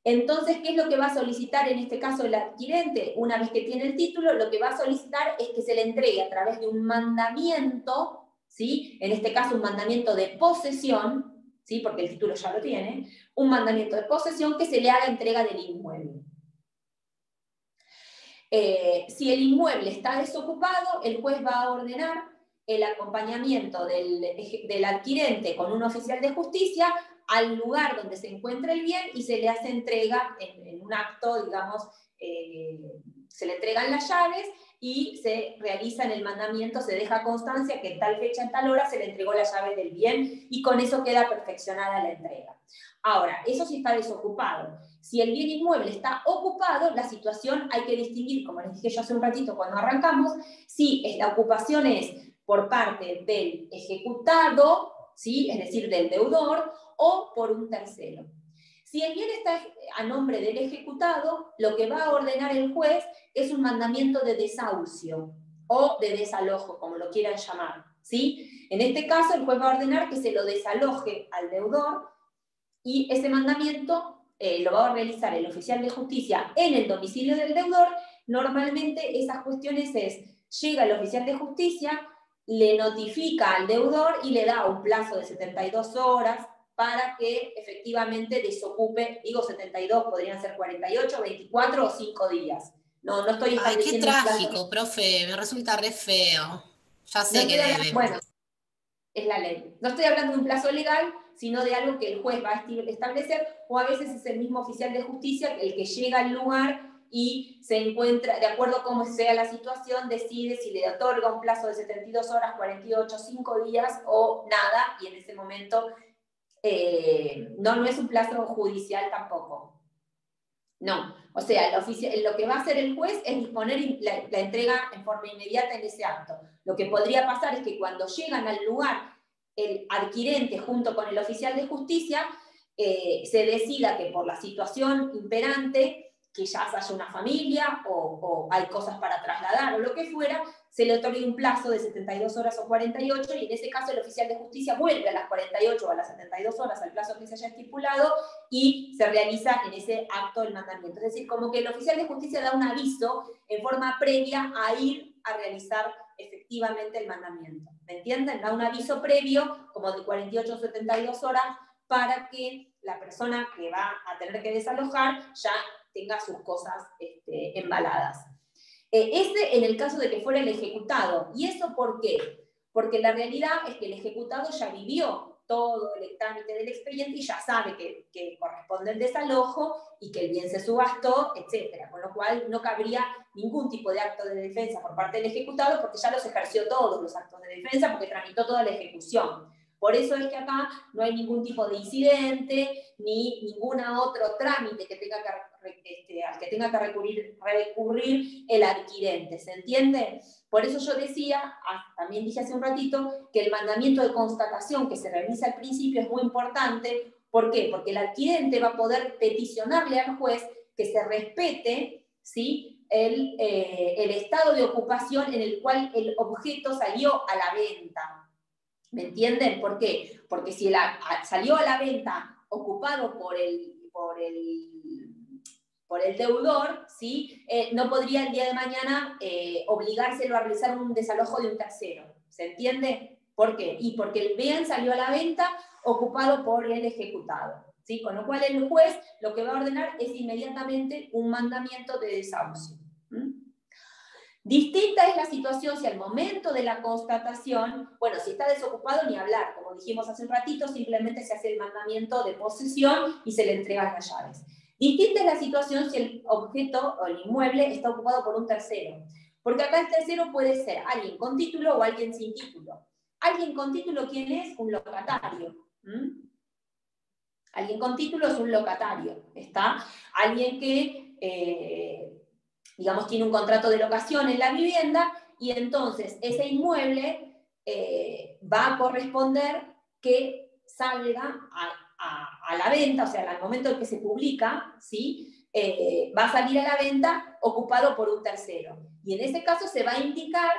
Entonces, ¿qué es lo que va a solicitar en este caso el adquirente? Una vez que tiene el título, lo que va a solicitar es que se le entregue a través de un mandamiento, ¿sí? En este caso un mandamiento de posesión, ¿sí? Porque el título ya lo tiene, un mandamiento de posesión, que se le haga entrega del inmueble. Si el inmueble está desocupado, el juez va a ordenar el acompañamiento del adquirente con un oficial de justicia al lugar donde se encuentra el bien y se le hace entrega en un acto, digamos, se le entregan las llaves y se realiza en el mandamiento, se deja constancia que en tal fecha, en tal hora, se le entregó la llave del bien y con eso queda perfeccionada la entrega. Ahora, eso sí está desocupado. Si el bien inmueble está ocupado, la situación hay que distinguir, como les dije yo hace un ratito cuando arrancamos, si la ocupación es por parte del ejecutado, ¿sí? Es decir, del deudor, o por un tercero. Si el bien está a nombre del ejecutado, lo que va a ordenar el juez es un mandamiento de desahucio o de desalojo, como lo quieran llamar, ¿sí? En este caso, el juez va a ordenar que se lo desaloje al deudor y ese mandamiento lo va a realizar el oficial de justicia en el domicilio del deudor. Normalmente esas cuestiones llega el oficial de justicia, le notifica al deudor y le da un plazo de 72 horas para que efectivamente desocupe, digo 72, podrían ser 48, 24 o 5 días. No estoy estableciendo... Ay, qué trágico, profe, me resulta re feo. Ya sé no que debe. Bueno, es la ley. No estoy hablando de un plazo legal, sino de algo que el juez va a establecer, o a veces es el mismo oficial de justicia el que llega al lugar y se encuentra, de acuerdo a cómo sea la situación, decide si le otorga un plazo de 72 horas, 48, 5 días o nada, y en ese momento no es un plazo judicial tampoco. No, o sea, lo que va a hacer el juez es disponer la entrega en forma inmediata en ese acto. Lo que podría pasar es que cuando llegan al lugar el adquirente junto con el oficial de justicia, se decida que por la situación imperante, que ya haya una familia o hay cosas para trasladar o lo que fuera, se le otorgue un plazo de 72 horas o 48 y en ese caso el oficial de justicia vuelve a las 48 o a las 72 horas al plazo que se haya estipulado y se realiza en ese acto el mandamiento. Es decir, como que el oficial de justicia da un aviso en forma previa a ir a realizar efectivamente el mandamiento. ¿Me entienden? Da un aviso previo, como de 48 o 72 horas, para que la persona que va a tener que desalojar ya tenga sus cosas embaladas. Ese en el caso de que fuera el ejecutado. ¿Y eso por qué? Porque la realidad es que el ejecutado ya vivió todo el trámite del expediente y ya sabe que corresponde el desalojo y que el bien se subastó, etc. Con lo cual no cabría ningún tipo de acto de defensa por parte del ejecutado porque ya los ejerció todos los actos de defensa porque tramitó toda la ejecución. Por eso es que acá no hay ningún tipo de incidente ni ningún otro trámite que tenga al que tenga que recurrir el adquirente. ¿Se entiende? Por eso yo decía, también dije hace un ratito, que el mandamiento de constatación que se realiza al principio es muy importante. ¿Por qué? Porque el adquirente va a poder peticionarle al juez que se respete, ¿sí?, el estado de ocupación en el cual el objeto salió a la venta. ¿Me entienden? ¿Por qué? Porque si salió a la venta ocupado por el deudor, ¿sí? No podría el día de mañana obligárselo a realizar un desalojo de un tercero. ¿Se entiende? ¿Por qué? Y porque el bien salió a la venta ocupado por el ejecutado, ¿sí? Con lo cual el juez lo que va a ordenar es inmediatamente un mandamiento de desahucio. Distinta es la situación si al momento de la constatación, bueno, si está desocupado ni hablar, como dijimos hace un ratito, simplemente se hace el mandamiento de posesión y se le entregan las llaves. Distinta es la situación si el objeto o el inmueble está ocupado por un tercero, porque acá el tercero puede ser alguien con título o alguien sin título. Alguien con título, ¿quién es? Un locatario. Alguien con título es un locatario, ¿está? Alguien que digamos, tiene un contrato de locación en la vivienda y entonces ese inmueble va a corresponder que salga a la venta, o sea, al momento en que se publica, ¿sí? Va a salir a la venta ocupado por un tercero. Y en ese caso se va a indicar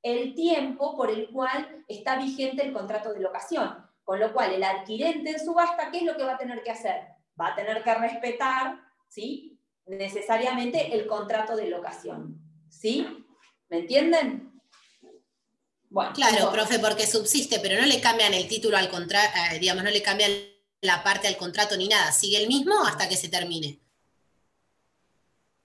el tiempo por el cual está vigente el contrato de locación. Con lo cual, el adquirente en subasta, ¿qué es lo que va a tener que hacer? Va a tener que respetar, ¿sí?, necesariamente el contrato de locación. ¿Sí? ¿Me entienden? Bueno, claro, profe, porque subsiste, pero no le cambian el título al contrato, digamos, no le cambian la parte al contrato ni nada, sigue el mismo hasta que se termine.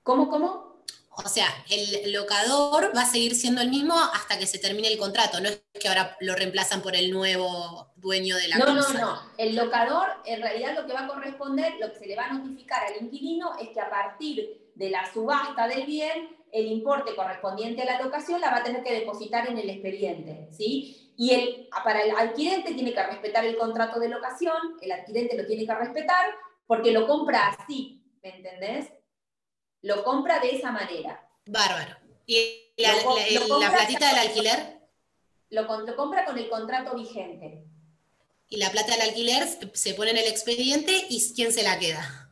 ¿Cómo? O sea, el locador va a seguir siendo el mismo hasta que se termine el contrato, no es que ahora lo reemplazan por el nuevo dueño de la cosa. No. El locador, en realidad lo que va a corresponder, lo que se le va a notificar al inquilino es que a partir de la subasta del bien, el importe correspondiente a la locación la va a tener que depositar en el expediente, ¿sí? Y para el adquirente tiene que respetar el contrato de locación, el adquirente lo tiene que respetar porque lo compra así, ¿me entendés? Lo compra de esa manera. Bárbaro. ¿Y la platita del alquiler? Lo compra con el contrato vigente. Y la plata del alquiler se pone en el expediente y ¿quién se la queda?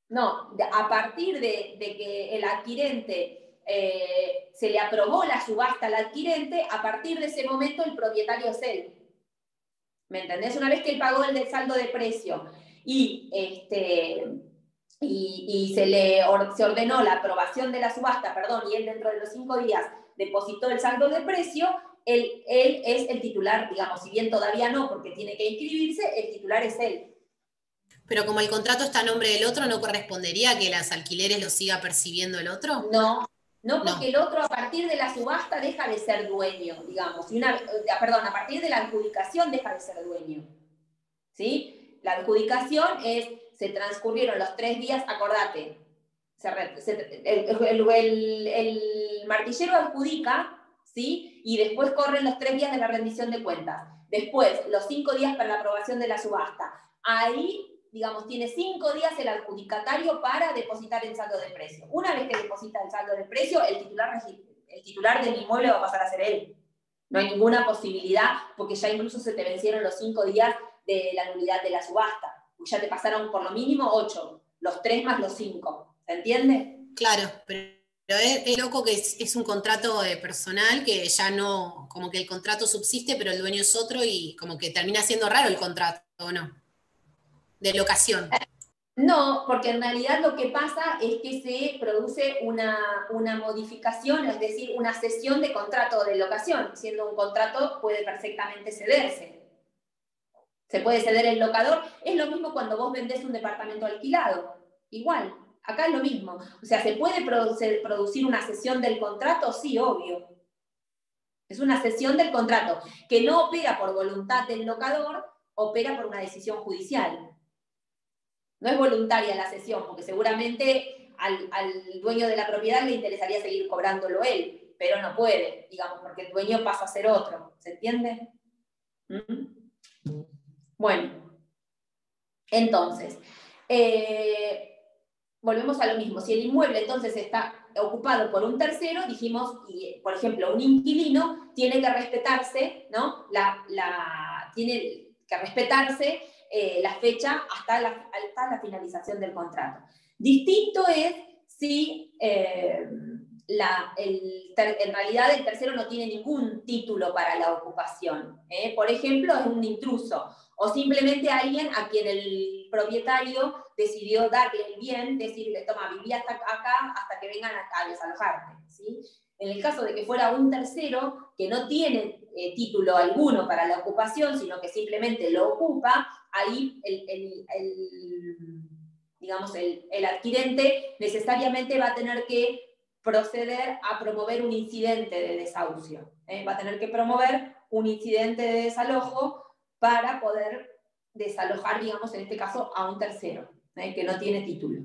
No, a partir de que el adquirente se le aprobó la subasta al adquirente, a partir de ese momento el propietario es él. ¿Me entendés? Una vez que él pagó el saldo de precio y se ordenó la aprobación de la subasta, y él dentro de los 5 días depositó el saldo de precio, él es el titular, digamos, si bien todavía no, porque tiene que inscribirse, el titular es él. Pero como el contrato está a nombre del otro, ¿no correspondería que los alquileres los siga percibiendo el otro? No, porque el otro a partir de la subasta deja de ser dueño, digamos. A partir de la adjudicación deja de ser dueño. ¿Sí? La adjudicación se transcurrieron los 3 días, acordate. El martillero adjudica, ¿sí? Y después corren los 3 días de la rendición de cuentas. Después, los 5 días para la aprobación de la subasta. Ahí, digamos, tiene 5 días el adjudicatario para depositar el saldo de precio. Una vez que deposita el saldo de precio, el titular del inmueble va a pasar a ser él. No hay ninguna posibilidad, porque ya incluso se te vencieron los 5 días de la nulidad de la subasta. Ya te pasaron por lo mínimo 8, los 3 más los 5. ¿Se entiende? Claro, pero es loco que es un contrato personal que ya no, como que el contrato subsiste, pero el dueño es otro y como que termina siendo raro el contrato, ¿o no? De locación. No, porque en realidad lo que pasa es que se produce una modificación, es decir, una cesión de contrato de locación. Siendo un contrato, puede perfectamente cederse. Se puede ceder el locador. Es lo mismo cuando vos vendés un departamento alquilado. Igual, acá es lo mismo. O sea, ¿se puede producir una cesión del contrato? Sí, obvio. Es una cesión del contrato que no opera por voluntad del locador, opera por una decisión judicial. No es voluntaria la cesión, porque seguramente al dueño de la propiedad le interesaría seguir cobrándolo él, pero no puede, digamos, porque el dueño pasa a ser otro. ¿Se entiende? Bueno, entonces, volvemos a lo mismo. Si el inmueble entonces está ocupado por un tercero, dijimos, y, por ejemplo, un inquilino tiene que respetarse, ¿no? Tiene que respetarse la fecha hasta la finalización del contrato. Distinto es si en realidad el tercero no tiene ningún título para la ocupación. Por ejemplo, es un intruso, o simplemente alguien a quien el propietario decidió darle el bien, decirle, toma, viví hasta acá hasta que vengan a desalojarte, ¿sí? En el caso de que fuera un tercero que no tiene título alguno para la ocupación, sino que simplemente lo ocupa, ahí el adquirente necesariamente va a tener que proceder a promover un incidente de desahucio. Va a tener que promover un incidente de desalojo para poder desalojar, digamos, en este caso, a un tercero, que no tiene título.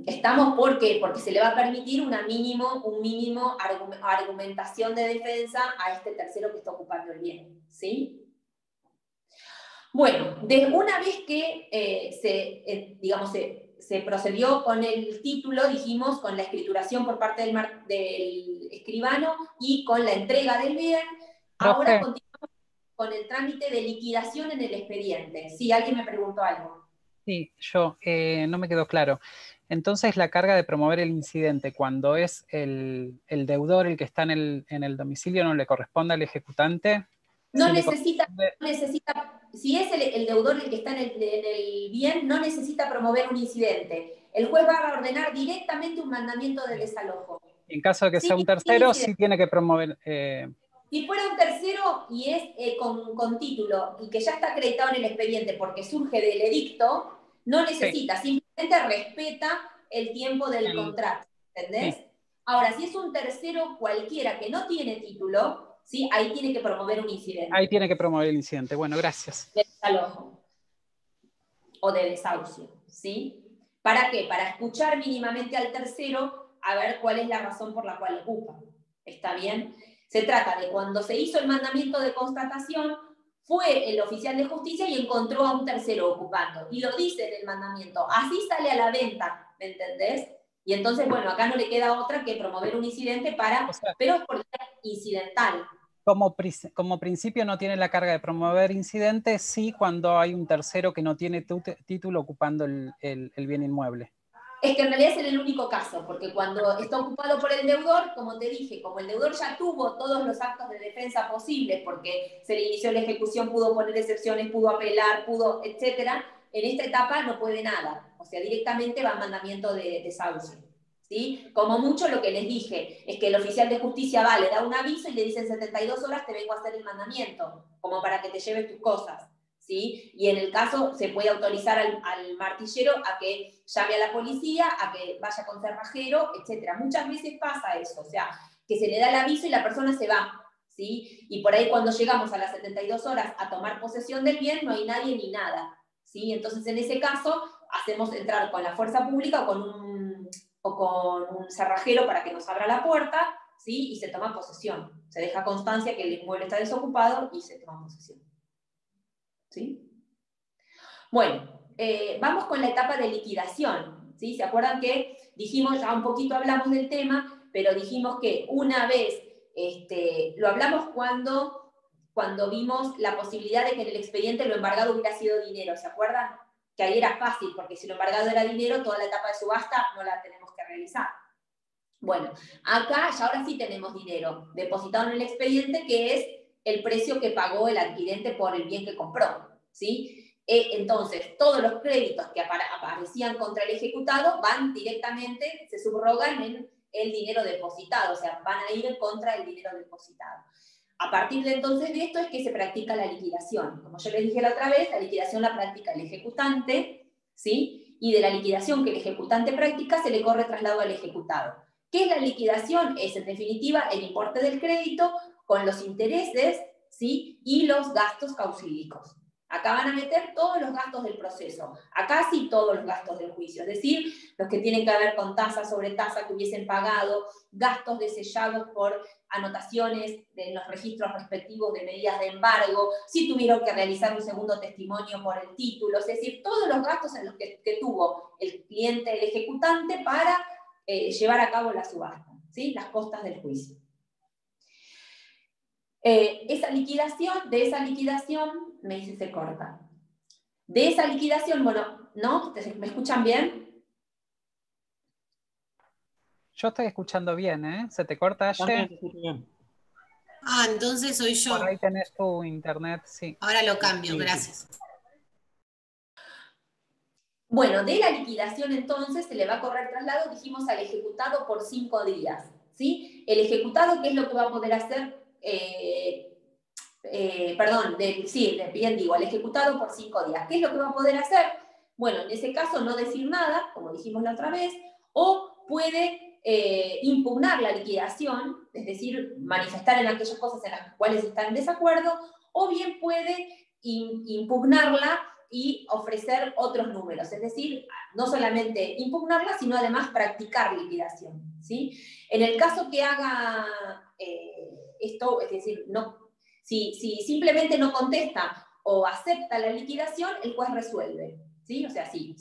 Estamos, ¿por qué? Porque se le va a permitir un mínimo argumentación de defensa a este tercero que está ocupando el bien, ¿sí? Bueno, una vez que se procedió con el título, dijimos, con la escrituración por parte del escribano y con la entrega del bien, ahora continuamos con el trámite de liquidación en el expediente. Sí, alguien me preguntó algo. Sí, no me quedó claro. Entonces, la carga de promover el incidente, cuando es el deudor el que está en el domicilio, ¿no le corresponde al ejecutante? No necesita, si es el deudor el que está en el bien, no necesita promover un incidente. El juez va a ordenar directamente un mandamiento de desalojo. En caso de que sea un tercero, sí tiene que promover... Si fuera un tercero y es con título y que ya está acreditado en el expediente porque surge del edicto, no necesita, simplemente respeta el tiempo del contrato, ¿entendés? Sí. Ahora, si es un tercero cualquiera que no tiene título, ¿sí? Ahí tiene que promover un incidente. Ahí tiene que promover el incidente. Bueno, gracias. De desalojo o de desahucio, ¿sí? ¿Para qué? Para escuchar mínimamente al tercero a ver cuál es la razón por la cual ocupa. ¿Está bien? Se trata de cuando se hizo el mandamiento de constatación, fue el oficial de justicia y encontró a un tercero ocupando. Y lo dice en el mandamiento. Así sale a la venta, ¿me entendés? Y entonces, bueno, acá no le queda otra que promover un incidente pero es por vía incidental. Como principio no tiene la carga de promover incidentes, sí cuando hay un tercero que no tiene título ocupando el bien inmueble. Es que en realidad es el único caso, porque cuando está ocupado por el deudor, como te dije, como el deudor ya tuvo todos los actos de defensa posibles, porque se le inició la ejecución, pudo poner excepciones, pudo apelar, etcétera, en esta etapa no puede nada. O sea, directamente va a mandamiento de desahucio. ¿Sí? Como mucho lo que les dije es que el oficial de justicia va, le da un aviso y le dice en 72 horas te vengo a hacer el mandamiento, como para que te lleves tus cosas. ¿Sí? Y en el caso se puede autorizar al martillero a que llame a la policía, a que vaya con cerrajero, etc. Muchas veces pasa eso, o sea, que se le da el aviso y la persona se va, ¿sí? Y por ahí cuando llegamos a las 72 horas a tomar posesión del bien, no hay nadie ni nada, ¿sí? Entonces en ese caso hacemos entrar con la fuerza pública o con un cerrajero para que nos abra la puerta, ¿sí? Y se toma posesión. Se deja constancia que el inmueble está desocupado y se toma posesión. ¿Sí? Bueno, vamos con la etapa de liquidación, ¿sí? ¿Se acuerdan que dijimos, ya un poquito hablamos del tema, pero dijimos que una vez, lo hablamos cuando vimos la posibilidad de que en el expediente lo embargado hubiera sido dinero, ¿se acuerdan? Que ahí era fácil, porque si lo embargado era dinero, toda la etapa de subasta no la tenemos que realizar. Bueno, acá ya ahora sí tenemos dinero depositado en el expediente, que es el precio que pagó el adquirente por el bien que compró. ¿sí? Entonces, todos los créditos que aparecían contra el ejecutado van directamente, se subrogan en el dinero depositado, o sea, van a ir contra el dinero depositado. A partir de entonces de esto es que se practica la liquidación. Como yo les dije la otra vez, la liquidación la practica el ejecutante, ¿sí? Y de la liquidación que el ejecutante practica se le corre traslado al ejecutado. ¿Qué es la liquidación? Es, en definitiva, el importe del crédito con los intereses, ¿sí? Y los gastos causídicos. Acá van a meter todos los gastos del proceso, acá sí todos los gastos del juicio, es decir, los que tienen que ver con tasa sobre tasa que hubiesen pagado, gastos de sellados por anotaciones en los registros respectivos de medidas de embargo, si tuvieron que realizar un segundo testimonio por el título, es decir, todos los gastos en los que tuvo el cliente, el ejecutante, para llevar a cabo la subasta, ¿sí? Las costas del juicio. De esa liquidación, me dice se corta. De esa liquidación, bueno, ¿no? ¿Me escuchan bien? Yo estoy escuchando bien, ¿eh? ¿Se te corta, Aye? También te escucho bien. Ah, entonces soy yo. Por ahí tenés tu internet, sí. Ahora lo cambio, Sí, gracias. Bueno, de la liquidación entonces se le va a correr traslado, dijimos, al ejecutado por 5 días, ¿sí? El ejecutado, ¿qué es lo que va a poder hacer? Bien digo, al ejecutado por 5 días. ¿Qué es lo que va a poder hacer? Bueno, en ese caso no decir nada, como dijimos la otra vez, o puede impugnar la liquidación, es decir, manifestar en aquellas cosas en las cuales está en desacuerdo, o bien puede impugnarla y ofrecer otros números, es decir, no solamente impugnarla, sino además practicar liquidación, ¿sí? En el caso que haga esto, es decir, si simplemente no contesta o acepta la liquidación, el juez resuelve, ¿sí? O sea, si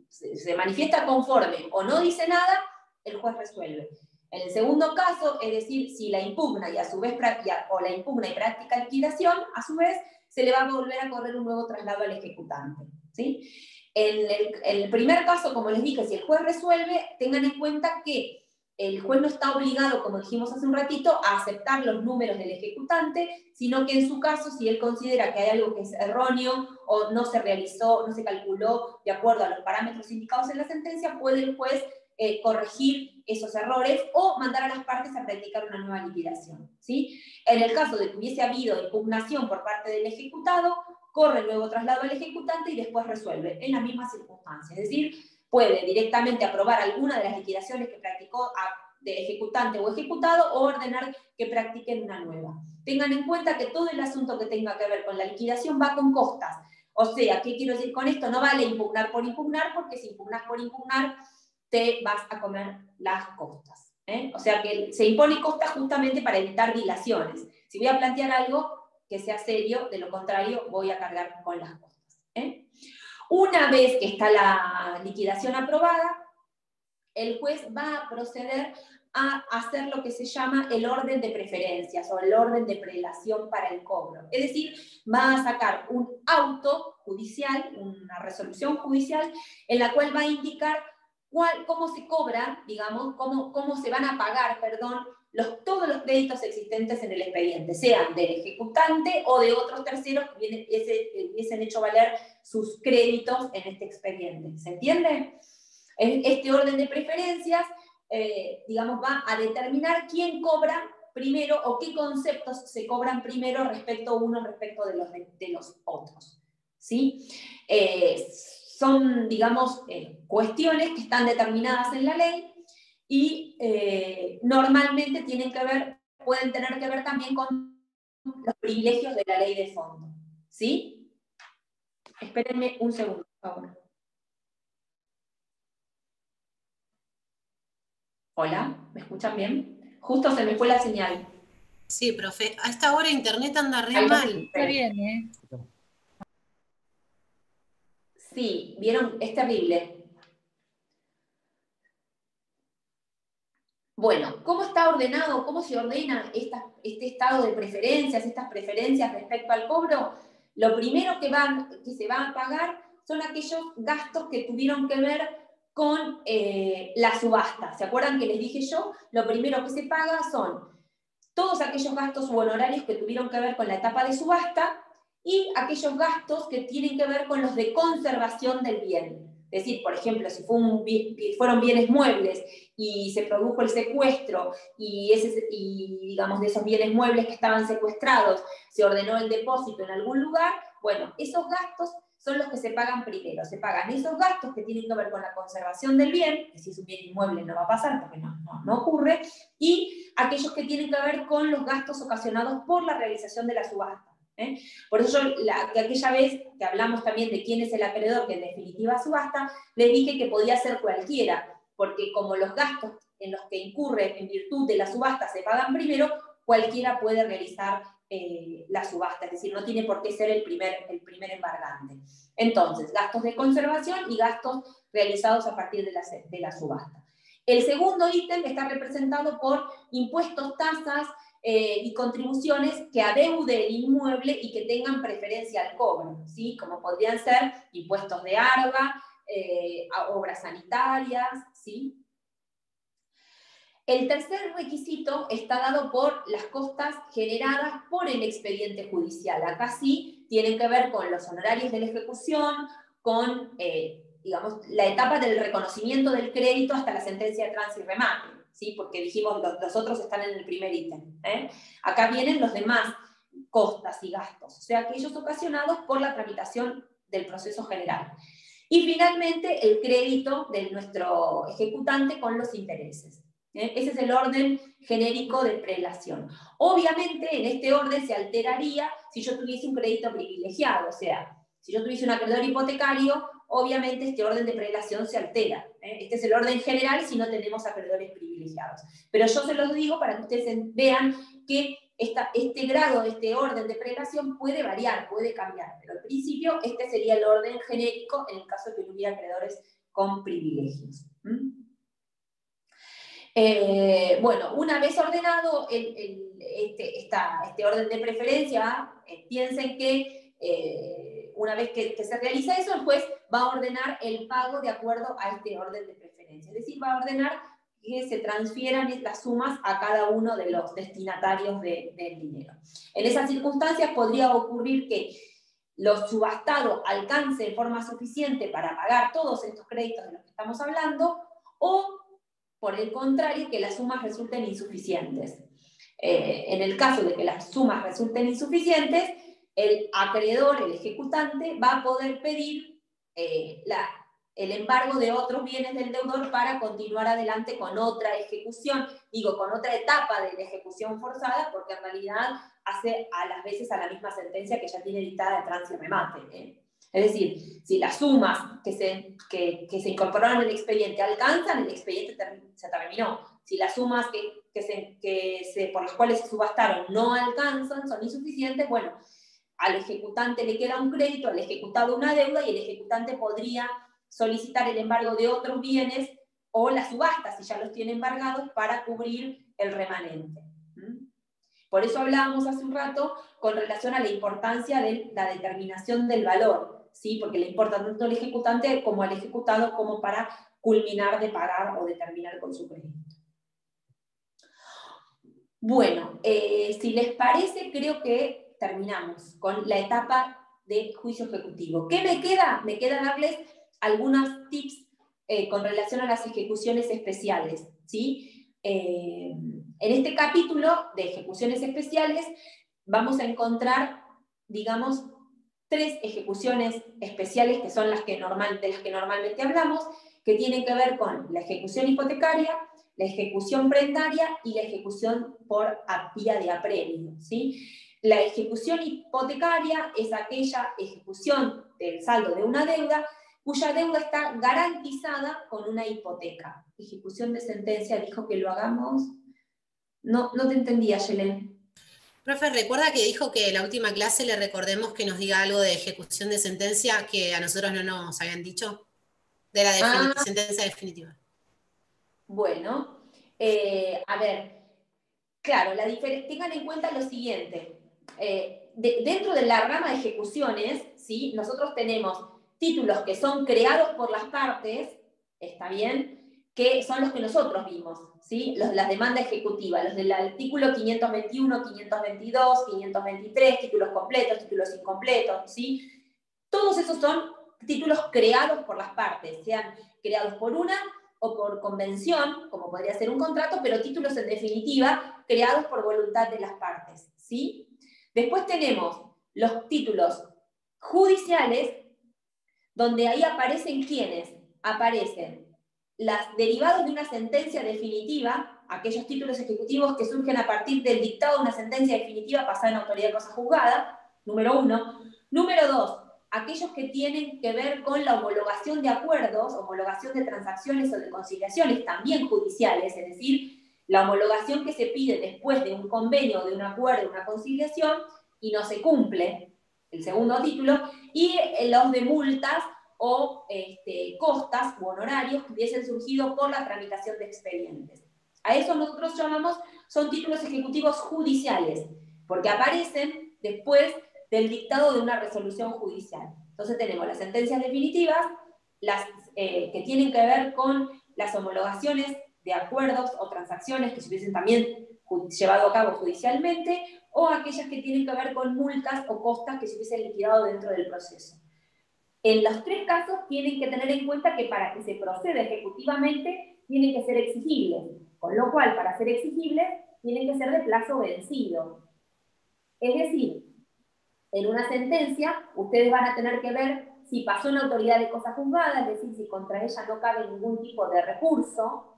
se manifiesta conforme o no dice nada, el juez resuelve. En el segundo caso, es decir, si la impugna y a su vez la impugna y practica liquidación, a su vez se le va a volver a correr un nuevo traslado al ejecutante, ¿sí? En el primer caso, como les dije, si el juez resuelve, tengan en cuenta que el juez no está obligado, como dijimos hace un ratito, a aceptar los números del ejecutante, sino que en su caso, si él considera que hay algo que es erróneo o no se realizó, no se calculó de acuerdo a los parámetros indicados en la sentencia, puede el juez corregir esos errores o mandar a las partes a practicar una nueva liquidación, ¿sí? En el caso de que hubiese habido impugnación por parte del ejecutado, corre luego traslado al ejecutante y después resuelve en las mismas circunstancias. Es decir, puede directamente aprobar alguna de las liquidaciones que practicó de ejecutante o ejecutado o ordenar que practiquen una nueva. Tengan en cuenta que todo el asunto que tenga que ver con la liquidación va con costas. O sea, ¿qué quiero decir con esto? No vale impugnar por impugnar, porque si impugnas por impugnar, te vas a comer las costas, ¿eh? O sea que se impone costas justamente para evitar dilaciones. Si voy a plantear algo que sea serio, de lo contrario voy a cargar con las costas, ¿eh? Una vez que está la liquidación aprobada, el juez va a proceder a hacer lo que se llama el orden de preferencias o el orden de prelación para el cobro. Es decir, va a sacar un auto judicial, una resolución judicial, en la cual va a indicar cómo se cobra, digamos, cómo se van a pagar, perdón, todos los créditos existentes en el expediente, sean del ejecutante o de otros terceros que hubiesen hecho valer sus créditos en este expediente. ¿Se entiende? Este orden de preferencias, digamos, va a determinar quién cobra primero o qué conceptos se cobran primero uno respecto de los otros, ¿sí? Son, digamos, cuestiones que están determinadas en la ley y normalmente pueden tener que ver también con los privilegios de la ley de fondo, ¿sí? Espérenme un segundo, por favor. Hola, ¿me escuchan bien? Justo se me fue la señal. Sí, profe, a esta hora internet anda re Ahí mal. Está bien, ¿eh? Sí, ¿vieron? Es terrible. Bueno, ¿cómo está ordenado? ¿Cómo se ordena este estado de preferencias, estas preferencias respecto al cobro? Lo primero que se va a pagar son aquellos gastos que tuvieron que ver con la subasta. ¿Se acuerdan que les dije yo? Lo primero que se paga son todos aquellos gastos u honorarios que tuvieron que ver con la etapa de subasta y aquellos gastos que tienen que ver con los de conservación del bien. Es decir, por ejemplo, si fueron bienes muebles y se produjo el secuestro y digamos, de esos bienes muebles que estaban secuestrados se ordenó el depósito en algún lugar, bueno, esos gastos son los que se pagan primero. Se pagan esos gastos que tienen que ver con la conservación del bien, que si es un bien inmueble no va a pasar porque no ocurre, y aquellos que tienen que ver con los gastos ocasionados por la realización de la subasta. Por eso aquella vez que hablamos también de quién es el acreedor, que en definitiva subasta, les dije que podía ser cualquiera, porque como los gastos en los que incurre en virtud de la subasta se pagan primero, cualquiera puede realizar la subasta, es decir, no tiene por qué ser el primer embargante. Entonces, gastos de conservación y gastos realizados a partir de la subasta. El segundo ítem está representado por impuestos, tasas, y contribuciones que adeude el inmueble y que tengan preferencia al cobro, ¿sí? Como podrían ser impuestos de ARBA, obras sanitarias, ¿sí? El tercer requisito está dado por las costas generadas por el expediente judicial. Acá sí tienen que ver con los honorarios de la ejecución, con, digamos, la etapa del reconocimiento del crédito hasta la sentencia de trance y remate. ¿Sí? Porque dijimos los otros están en el primer ítem. Acá vienen los demás costas y gastos, o sea, aquellos ocasionados por la tramitación del proceso general. Y finalmente, el crédito de nuestro ejecutante con los intereses. Ese es el orden genérico de prelación. Obviamente, en este orden se alteraría si yo tuviese un crédito privilegiado, o sea, si yo tuviese un acreedor hipotecario, obviamente este orden de prelación se altera. Este es el orden general si no tenemos acreedores privilegiados. Pero yo se los digo para que ustedes vean que este grado, este orden de prelación puede variar, puede cambiar. Pero al principio este sería el orden genérico en el caso de que no hubiera acreedores con privilegios. Bueno, una vez ordenado este orden de preferencia, piensen que una vez que se realiza eso, el juez va a ordenar el pago de acuerdo a este orden de preferencia. Es decir, va a ordenar que se transfieran estas sumas a cada uno de los destinatarios del dinero. En esas circunstancias podría ocurrir que los subastados alcancen en forma suficiente para pagar todos estos créditos de los que estamos hablando, o por el contrario, que las sumas resulten insuficientes. En el caso de que las sumas resulten insuficientes, el acreedor, el ejecutante, va a poder pedir el embargo de otros bienes del deudor para continuar adelante con otra ejecución, con otra etapa de la ejecución forzada, porque en realidad hace a las veces a la misma sentencia que ya tiene dictada de trance y remate. Es decir, si las sumas que se incorporaron en el expediente alcanzan, el expediente se terminó. Si las sumas por las cuales se subastaron no alcanzan, son insuficientes, bueno, al ejecutante le queda un crédito, al ejecutado una deuda, y el ejecutante podría solicitar el embargo de otros bienes o la subasta, si ya los tiene embargados, para cubrir el remanente. Por eso hablábamos hace un rato con relación a la importancia de la determinación del valor, ¿sí? Porque le importa tanto al ejecutante como al ejecutado como para culminar de pagar o de terminar con su crédito. Bueno, si les parece, creo que terminamos con la etapa de juicio ejecutivo. ¿Qué me queda? Me queda darles algunos tips con relación a las ejecuciones especiales, ¿sí? En este capítulo de ejecuciones especiales vamos a encontrar, digamos, 3 ejecuciones especiales que son de las que normalmente hablamos, que tienen que ver con la ejecución hipotecaria, la ejecución prendaria y la ejecución por vía de apremio, ¿sí? La ejecución hipotecaria es aquella ejecución del saldo de una deuda cuya deuda está garantizada con una hipoteca. Ejecución de sentencia, dijo que lo hagamos. No te entendía, Yelén. Profe, recuerda que dijo que la última clase le recordemos que nos diga algo de ejecución de sentencia que a nosotros no nos habían dicho, de la sentencia definitiva. Bueno, a ver, claro, tengan en cuenta lo siguiente. Dentro de la rama de ejecuciones, ¿sí? Nosotros tenemos títulos que son creados por las partes, ¿está bien? que son los que nosotros vimos, ¿sí? Las demandas ejecutivas, los del artículo 521, 522, 523, títulos completos, títulos incompletos, ¿sí? Todos esos son títulos creados por las partes, sean creados por una o por convención, como podría ser un contrato, pero títulos en definitiva creados por voluntad de las partes, ¿sí? Después tenemos los títulos judiciales, donde ahí aparecen ¿quiénes? Aparecen las derivados de una sentencia definitiva, aquellos títulos ejecutivos que surgen a partir del dictado de una sentencia definitiva pasada en autoridad de cosa juzgada, número 1. Número 2, aquellos que tienen que ver con la homologación de acuerdos, homologación de transacciones o de conciliaciones, también judiciales, es decir, la homologación que se pide después de un convenio, de un acuerdo, una conciliación, y no se cumple, el segundo título, y los de multas o costas u honorarios que hubiesen surgido por la tramitación de expedientes. A eso nosotros llamamos, son títulos ejecutivos judiciales, porque aparecen después del dictado de una resolución judicial. Entonces tenemos las sentencias definitivas, las que tienen que ver con las homologaciones de acuerdos o transacciones que se hubiesen también llevado a cabo judicialmente, o aquellas que tienen que ver con multas o costas que se hubiesen liquidado dentro del proceso. En los tres casos tienen que tener en cuenta que para que se proceda ejecutivamente tienen que ser exigibles, con lo cual para ser exigibles tienen que ser de plazo vencido. Es decir, en una sentencia ustedes van a tener que ver si pasó en autoridad de cosa juzgada, es decir, si contra ella no cabe ningún tipo de recurso,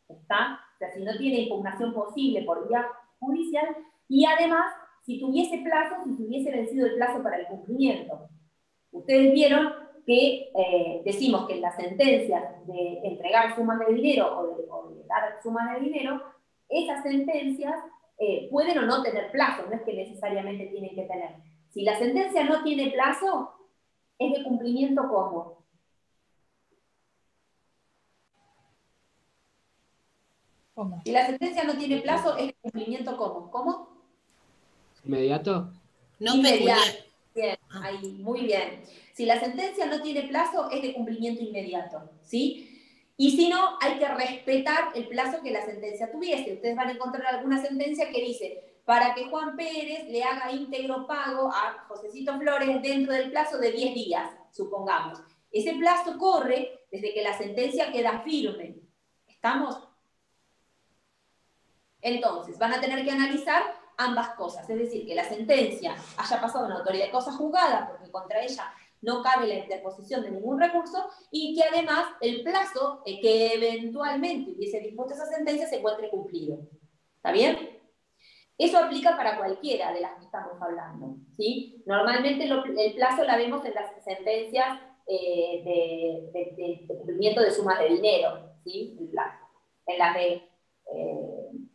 ¿está? O sea, si no tiene impugnación posible por vía judicial, y además si tuviese plazo, si tuviese vencido el plazo para el cumplimiento. Ustedes vieron que decimos que en las sentencias de entregar sumas de dinero o de dar sumas de dinero, esas sentencias pueden o no tener plazo, no es que necesariamente tienen que tener. Si la sentencia no tiene plazo, es de cumplimiento ¿cómo? ¿Cómo? Si la sentencia no tiene plazo, es de cumplimiento ¿cómo? ¿Cómo? ¿Inmediato? No Inmediato. peculiar. Bien, ahí, muy bien. Si la sentencia no tiene plazo, es de cumplimiento inmediato, ¿sí? Y si no, hay que respetar el plazo que la sentencia tuviese. Ustedes van a encontrar alguna sentencia que dice, para que Juan Pérez le haga íntegro pago a Josecito Flores dentro del plazo de 10 días, supongamos. Ese plazo corre desde que la sentencia queda firme. ¿Estamos? Entonces, van a tener que analizar ambas cosas, es decir, que la sentencia haya pasado en autoridad de cosa juzgada, porque contra ella no cabe la interposición de ningún recurso, y que además el plazo que eventualmente hubiese dispuesto esa sentencia se encuentre cumplido. ¿Está bien? Eso aplica para cualquiera de las que estamos hablando, ¿sí? Normalmente el plazo la vemos en las sentencias de cumplimiento de sumas de dinero, ¿sí? En las de,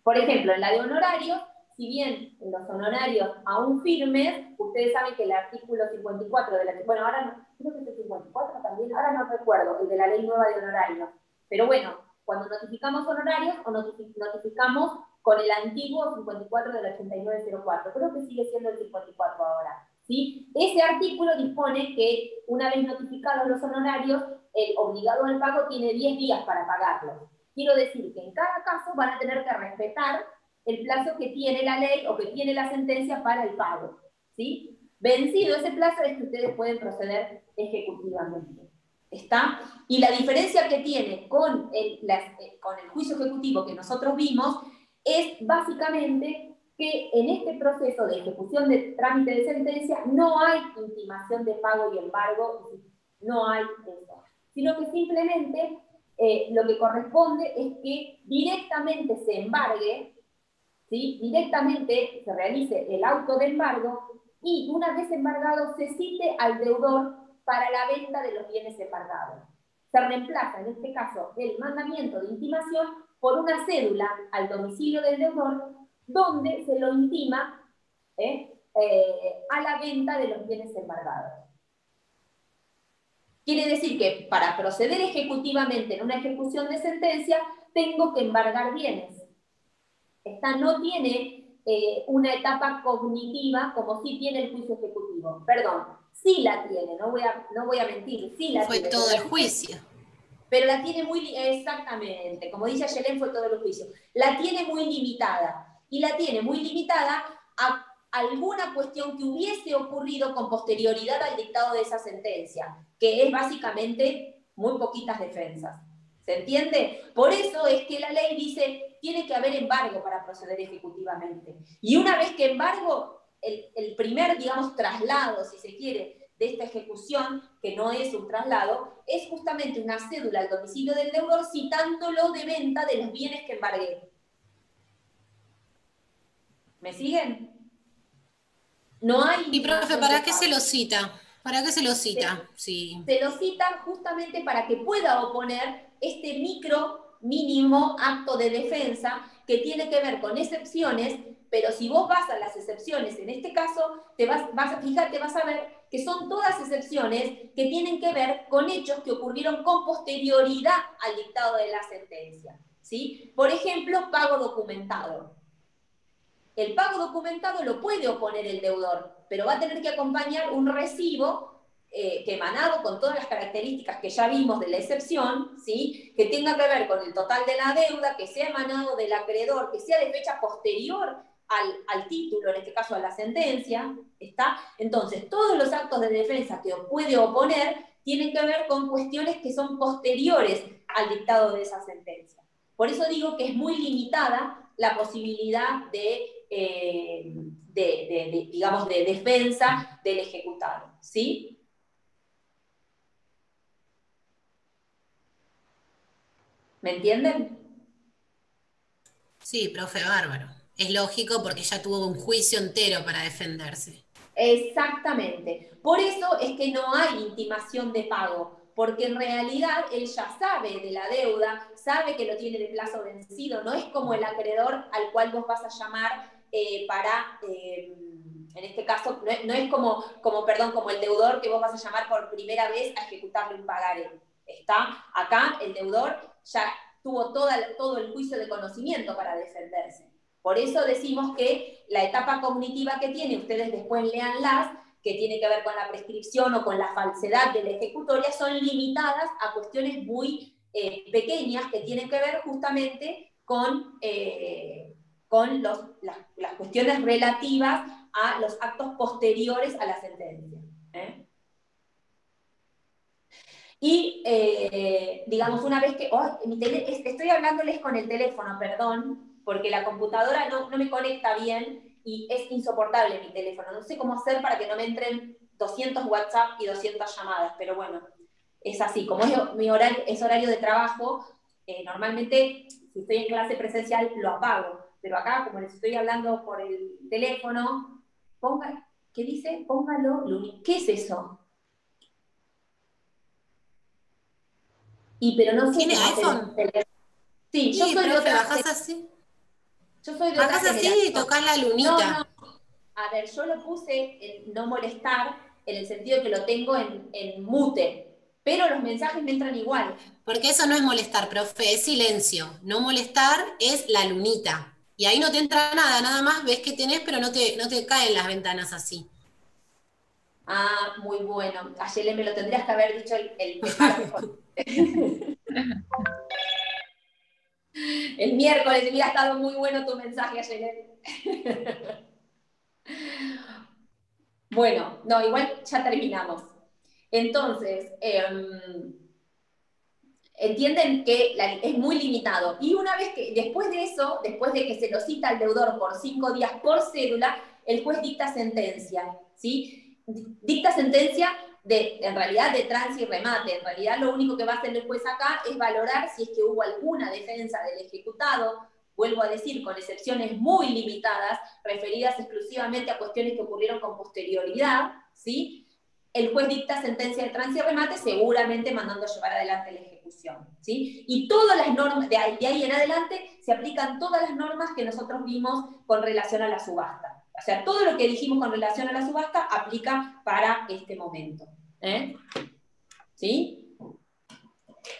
por ejemplo, en la de honorarios, si bien los honorarios aún firmes, ustedes saben que el artículo 54 de la... Bueno, ahora no, creo que es el 54 también, ahora no recuerdo, el de la ley nueva de honorarios. Pero bueno, cuando notificamos honorarios o notificamos con el antiguo 54 del 8904, creo que sigue siendo el 54 ahora, ¿sí? Ese artículo dispone que una vez notificados los honorarios, el obligado al pago tiene 10 días para pagarlos. Quiero decir que en cada caso van a tener que respetar el plazo que tiene la ley o que tiene la sentencia para el pago, ¿sí? Vencido ese plazo es que ustedes pueden proceder ejecutivamente. ¿Está? Y la diferencia que tiene con el juicio ejecutivo que nosotros vimos es básicamente que en este proceso de ejecución de trámite de sentencia no hay intimación de pago y embargo, no hay eso, sino que simplemente lo que corresponde es que directamente se embargue, ¿sí? Directamente se realice el auto de embargo y una vez embargado se cite al deudor para la venta de los bienes embargados. Se reemplaza en este caso el mandamiento de intimación por una cédula al domicilio del deudor donde se lo intima a la venta de los bienes embargados. Quiere decir que para proceder ejecutivamente en una ejecución de sentencia tengo que embargar bienes. Esta no tiene una etapa cognitiva como sí tiene el juicio ejecutivo. Perdón, sí la tiene, no voy a mentir, sí la Fue tiene. todo el juicio. pero la tiene muy, exactamente, como dice Ayelen, fue todo el juicio, la tiene muy limitada, y la tiene muy limitada a alguna cuestión que hubiese ocurrido con posterioridad al dictado de esa sentencia, que es básicamente muy poquitas defensas. ¿Se entiende? Por eso es que la ley dice, tiene que haber embargo para proceder ejecutivamente. Y una vez que embargo, el primer, digamos, traslado, si se quiere, de esta ejecución, que no es un traslado, es justamente una cédula al domicilio del deudor citándolo de venta de los bienes que embargué. ¿Me siguen? No hay... Y profe, ¿para qué se lo cita? ¿Para qué se lo cita? Sí. Se lo citan justamente para que pueda oponer este mínimo acto de defensa que tiene que ver con excepciones, pero si vos vas a las excepciones, en este caso, vas a fijarte, vas a ver que son todas excepciones que tienen que ver con hechos que ocurrieron con posterioridad al dictado de la sentencia, ¿sí? Por ejemplo, pago documentado. El pago documentado lo puede oponer el deudor, pero va a tener que acompañar un recibo que emanado con todas las características que ya vimos de la excepción, ¿sí? Que tenga que ver con el total de la deuda, que sea emanado del acreedor, que sea de fecha posterior al título, en este caso a la sentencia, ¿está? Entonces, todos los actos de defensa que puede oponer tienen que ver con cuestiones que son posteriores al dictado de esa sentencia. Por eso digo que es muy limitada la posibilidad digamos, de defensa del ejecutado, ¿sí? ¿Me entienden? Sí, profe, bárbaro. Es lógico porque ya tuvo un juicio entero para defenderse. Exactamente. Por eso es que no hay intimación de pago, porque en realidad él ya sabe de la deuda, sabe que lo tiene de plazo vencido, no es como el acreedor al cual vos vas a llamar en este caso, no es como el deudor que vos vas a llamar por primera vez a ejecutarle un pagaré. ¿Está? Acá el deudor ya tuvo todo el juicio de conocimiento para defenderse. Por eso decimos que la etapa cognitiva que tiene, ustedes después léanlas, que tiene que ver con la prescripción o con la falsedad de la ejecutoria, son limitadas a cuestiones muy pequeñas que tienen que ver justamente con las cuestiones relativas a los actos posteriores a la sentencia. Y, digamos, una vez que... estoy hablándoles con el teléfono, perdón, porque la computadora no me conecta bien y es insoportable mi teléfono. No sé cómo hacer para que no me entren 200 WhatsApp y 200 llamadas, pero bueno, es así. Como es horario de trabajo, normalmente, si estoy en clase presencial, lo apago. Pero acá, como les estoy hablando por el teléfono, ¿qué dice? Póngalo. ¿Qué es eso? Pero no sé ¿Tiene cómo hacer iPhone? Sí, yo Sí, soy de profe, otra... bajás así. Yo soy de otra Bajás así y generación. tocás la lunita. No. A ver, yo lo puse en no molestar, en el sentido que lo tengo en mute, pero los mensajes me entran igual. Porque eso no es molestar, profe, es silencio. No molestar es la lunita. Y ahí no te entra nada, nada más ves que tenés, pero no te caen las ventanas así. Ah, muy bueno. Ayer me lo tendrías que haber dicho el martes. El miércoles, hubiera estado muy bueno tu mensaje, ayer. Bueno, no, igual ya terminamos. Entonces, entienden que es muy limitado. Y una vez que, después de eso, después de que se lo cita al deudor por 5 días por cédula, el juez dicta sentencia, ¿sí? Dicta sentencia en realidad de trance y remate. En realidad lo único que va a hacer el juez acá es valorar si es que hubo alguna defensa del ejecutado, vuelvo a decir, con excepciones muy limitadas, referidas exclusivamente a cuestiones que ocurrieron con posterioridad, ¿sí? El juez dicta sentencia de trance y remate, seguramente mandando a llevar adelante la ejecución, ¿sí? Y todas las normas, de ahí en adelante, se aplican todas las normas que nosotros vimos con relación a la subasta. O sea, todo lo que dijimos con relación a la subasta aplica para este momento. ¿Sí? O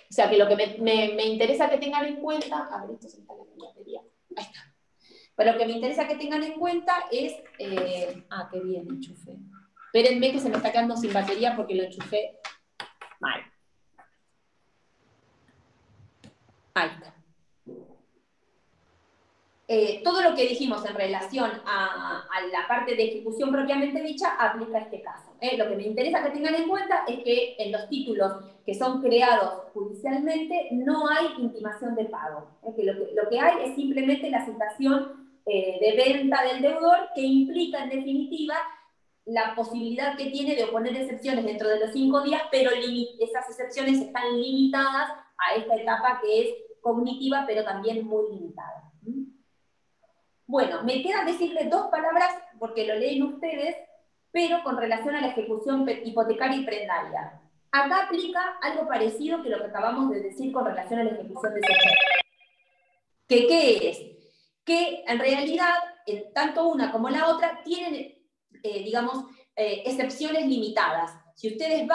sea, que lo que me interesa que tengan en cuenta... A ver, esto se me está la batería. Ahí está. Pero lo que me interesa que tengan en cuenta es... qué bien, enchufe. Espérenme que se me está quedando sin batería porque lo enchufé mal. Ahí está. Todo lo que dijimos en relación a la parte de ejecución propiamente dicha aplica a este caso. Lo que me interesa que tengan en cuenta es que en los títulos que son creados judicialmente no hay intimación de pago. Que lo que hay es simplemente la citación de venta del deudor, que implica en definitiva la posibilidad que tiene de oponer excepciones dentro de los 5 días, pero esas excepciones están limitadas a esta etapa que es cognitiva, pero también muy limitada. Bueno, me queda decirle 2 palabras, porque lo leen ustedes, pero con relación a la ejecución hipotecaria y prendaria. Acá aplica algo parecido que lo que acabamos de decir con relación a la ejecución de secreto. ¿Qué es? Que en realidad, tanto una como la otra tienen, digamos, excepciones limitadas. Si ustedes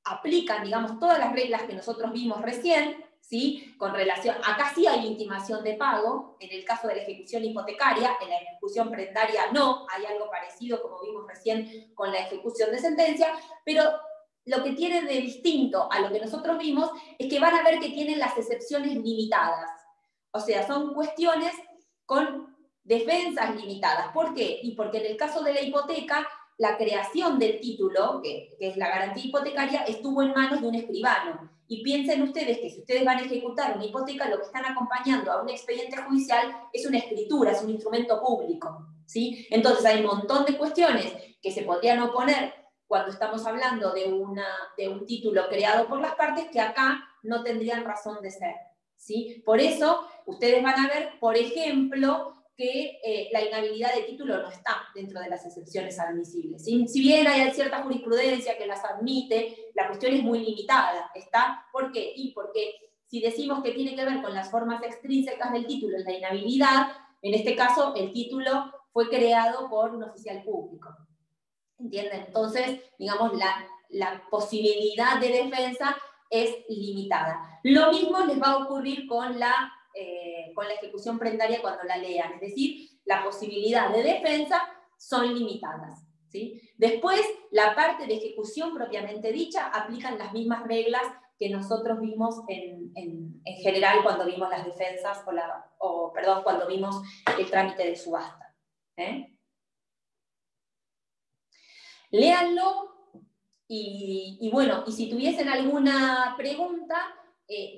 aplican, digamos, todas las reglas que nosotros vimos recién, ¿sí? Con relación, acá sí hay intimación de pago, en el caso de la ejecución hipotecaria, en la ejecución prendaria no, hay algo parecido como vimos recién con la ejecución de sentencia, pero lo que tiene de distinto a lo que nosotros vimos es que van a ver que tienen las excepciones limitadas. O sea, son cuestiones con defensas limitadas. ¿Por qué? Y porque en el caso de la hipoteca, la creación del título, que es la garantía hipotecaria, estuvo en manos de un escribano. Y piensen ustedes que si ustedes van a ejecutar una hipoteca, lo que están acompañando a un expediente judicial es una escritura, es un instrumento público, ¿sí? Entonces hay un montón de cuestiones que se podrían oponer cuando estamos hablando de un título creado por las partes que acá no tendrían razón de ser, ¿sí? Por eso ustedes van a ver, por ejemplo, que la inhabilidad de título no está dentro de las excepciones admisibles. Si bien hay cierta jurisprudencia que las admite, la cuestión es muy limitada. ¿Está? ¿Por qué? Y porque si decimos que tiene que ver con las formas extrínsecas del título en la inhabilidad, en este caso el título fue creado por un oficial público. ¿Entienden? Entonces, digamos, la posibilidad de defensa es limitada. Lo mismo les va a ocurrir con la ejecución prendaria cuando la lean, es decir, la posibilidad de defensa son limitadas, ¿sí? Después, la parte de ejecución propiamente dicha aplican las mismas reglas que nosotros vimos en general cuando vimos las defensas, cuando vimos el trámite de subasta. Léanlo y bueno, y si tuviesen alguna pregunta,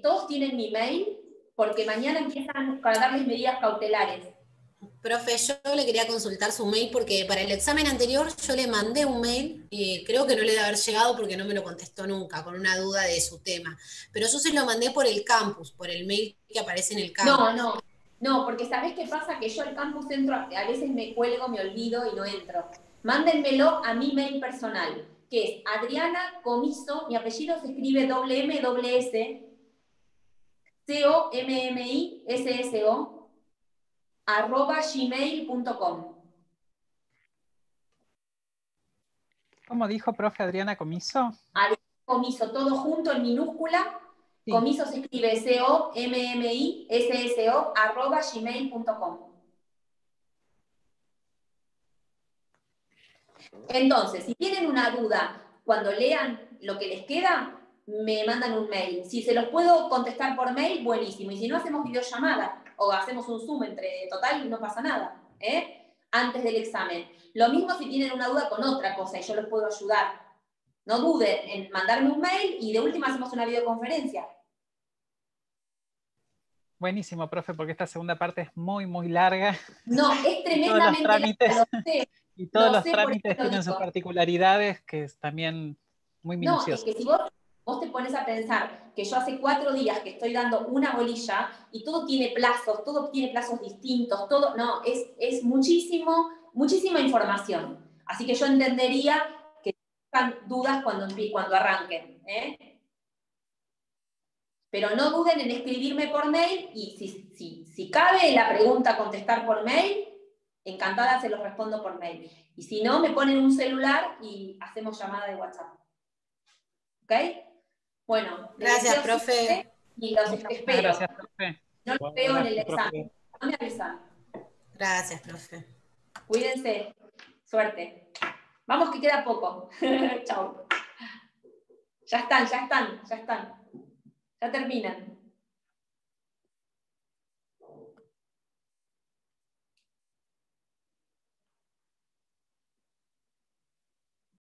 todos tienen mi mail, porque mañana empiezan a darles medidas cautelares. Profe, yo le quería consultar su mail porque para el examen anterior yo le mandé un mail, creo que no le debe haber llegado porque no me lo contestó nunca, con una duda de su tema. Pero yo se lo mandé por el campus, por el mail que aparece en el campus. No, porque ¿sabés qué pasa? Que yo al campus entro, a veces me cuelgo, me olvido y no entro. Mándenmelo a mi mail personal, que es Adriana Comiso, mi apellido se escribe WMSS, COMMISSO, @gmail.com. ¿Cómo dijo, profe, Adriana Comiso? Adriana Comiso, todo junto en minúscula. Sí. Comiso se escribe COMMISSO, @gmail.com. Entonces, si tienen una duda, cuando lean lo que les queda, me mandan un mail. Si se los puedo contestar por mail, buenísimo. Y si no, hacemos videollamada o hacemos un Zoom entre total y no pasa nada, antes del examen. Lo mismo si tienen una duda con otra cosa y yo los puedo ayudar. No duden en mandarme un mail y de última hacemos una videoconferencia. Buenísimo, profe, porque esta segunda parte es muy, muy larga. No, es tremendamente larga. Y todos los sé, trámites tienen sus particularidades, que es también muy minucioso. No, es que si vos te pones a pensar que yo hace 4 días que estoy dando una bolilla y todo tiene plazos distintos, es muchísima información. Así que yo entendería que tengan dudas cuando arranquen. Pero no duden en escribirme por mail y si cabe la pregunta contestar por mail, encantada se los respondo por mail. Y si no, me ponen un celular y hacemos llamada de WhatsApp. ¿Ok? Bueno, gracias, profe. Y los espero. Gracias, profe. No los veo en el examen. No me avisan. Gracias, profe. Cuídense. Suerte. Vamos que queda poco. Chao. Ya están. Ya terminan.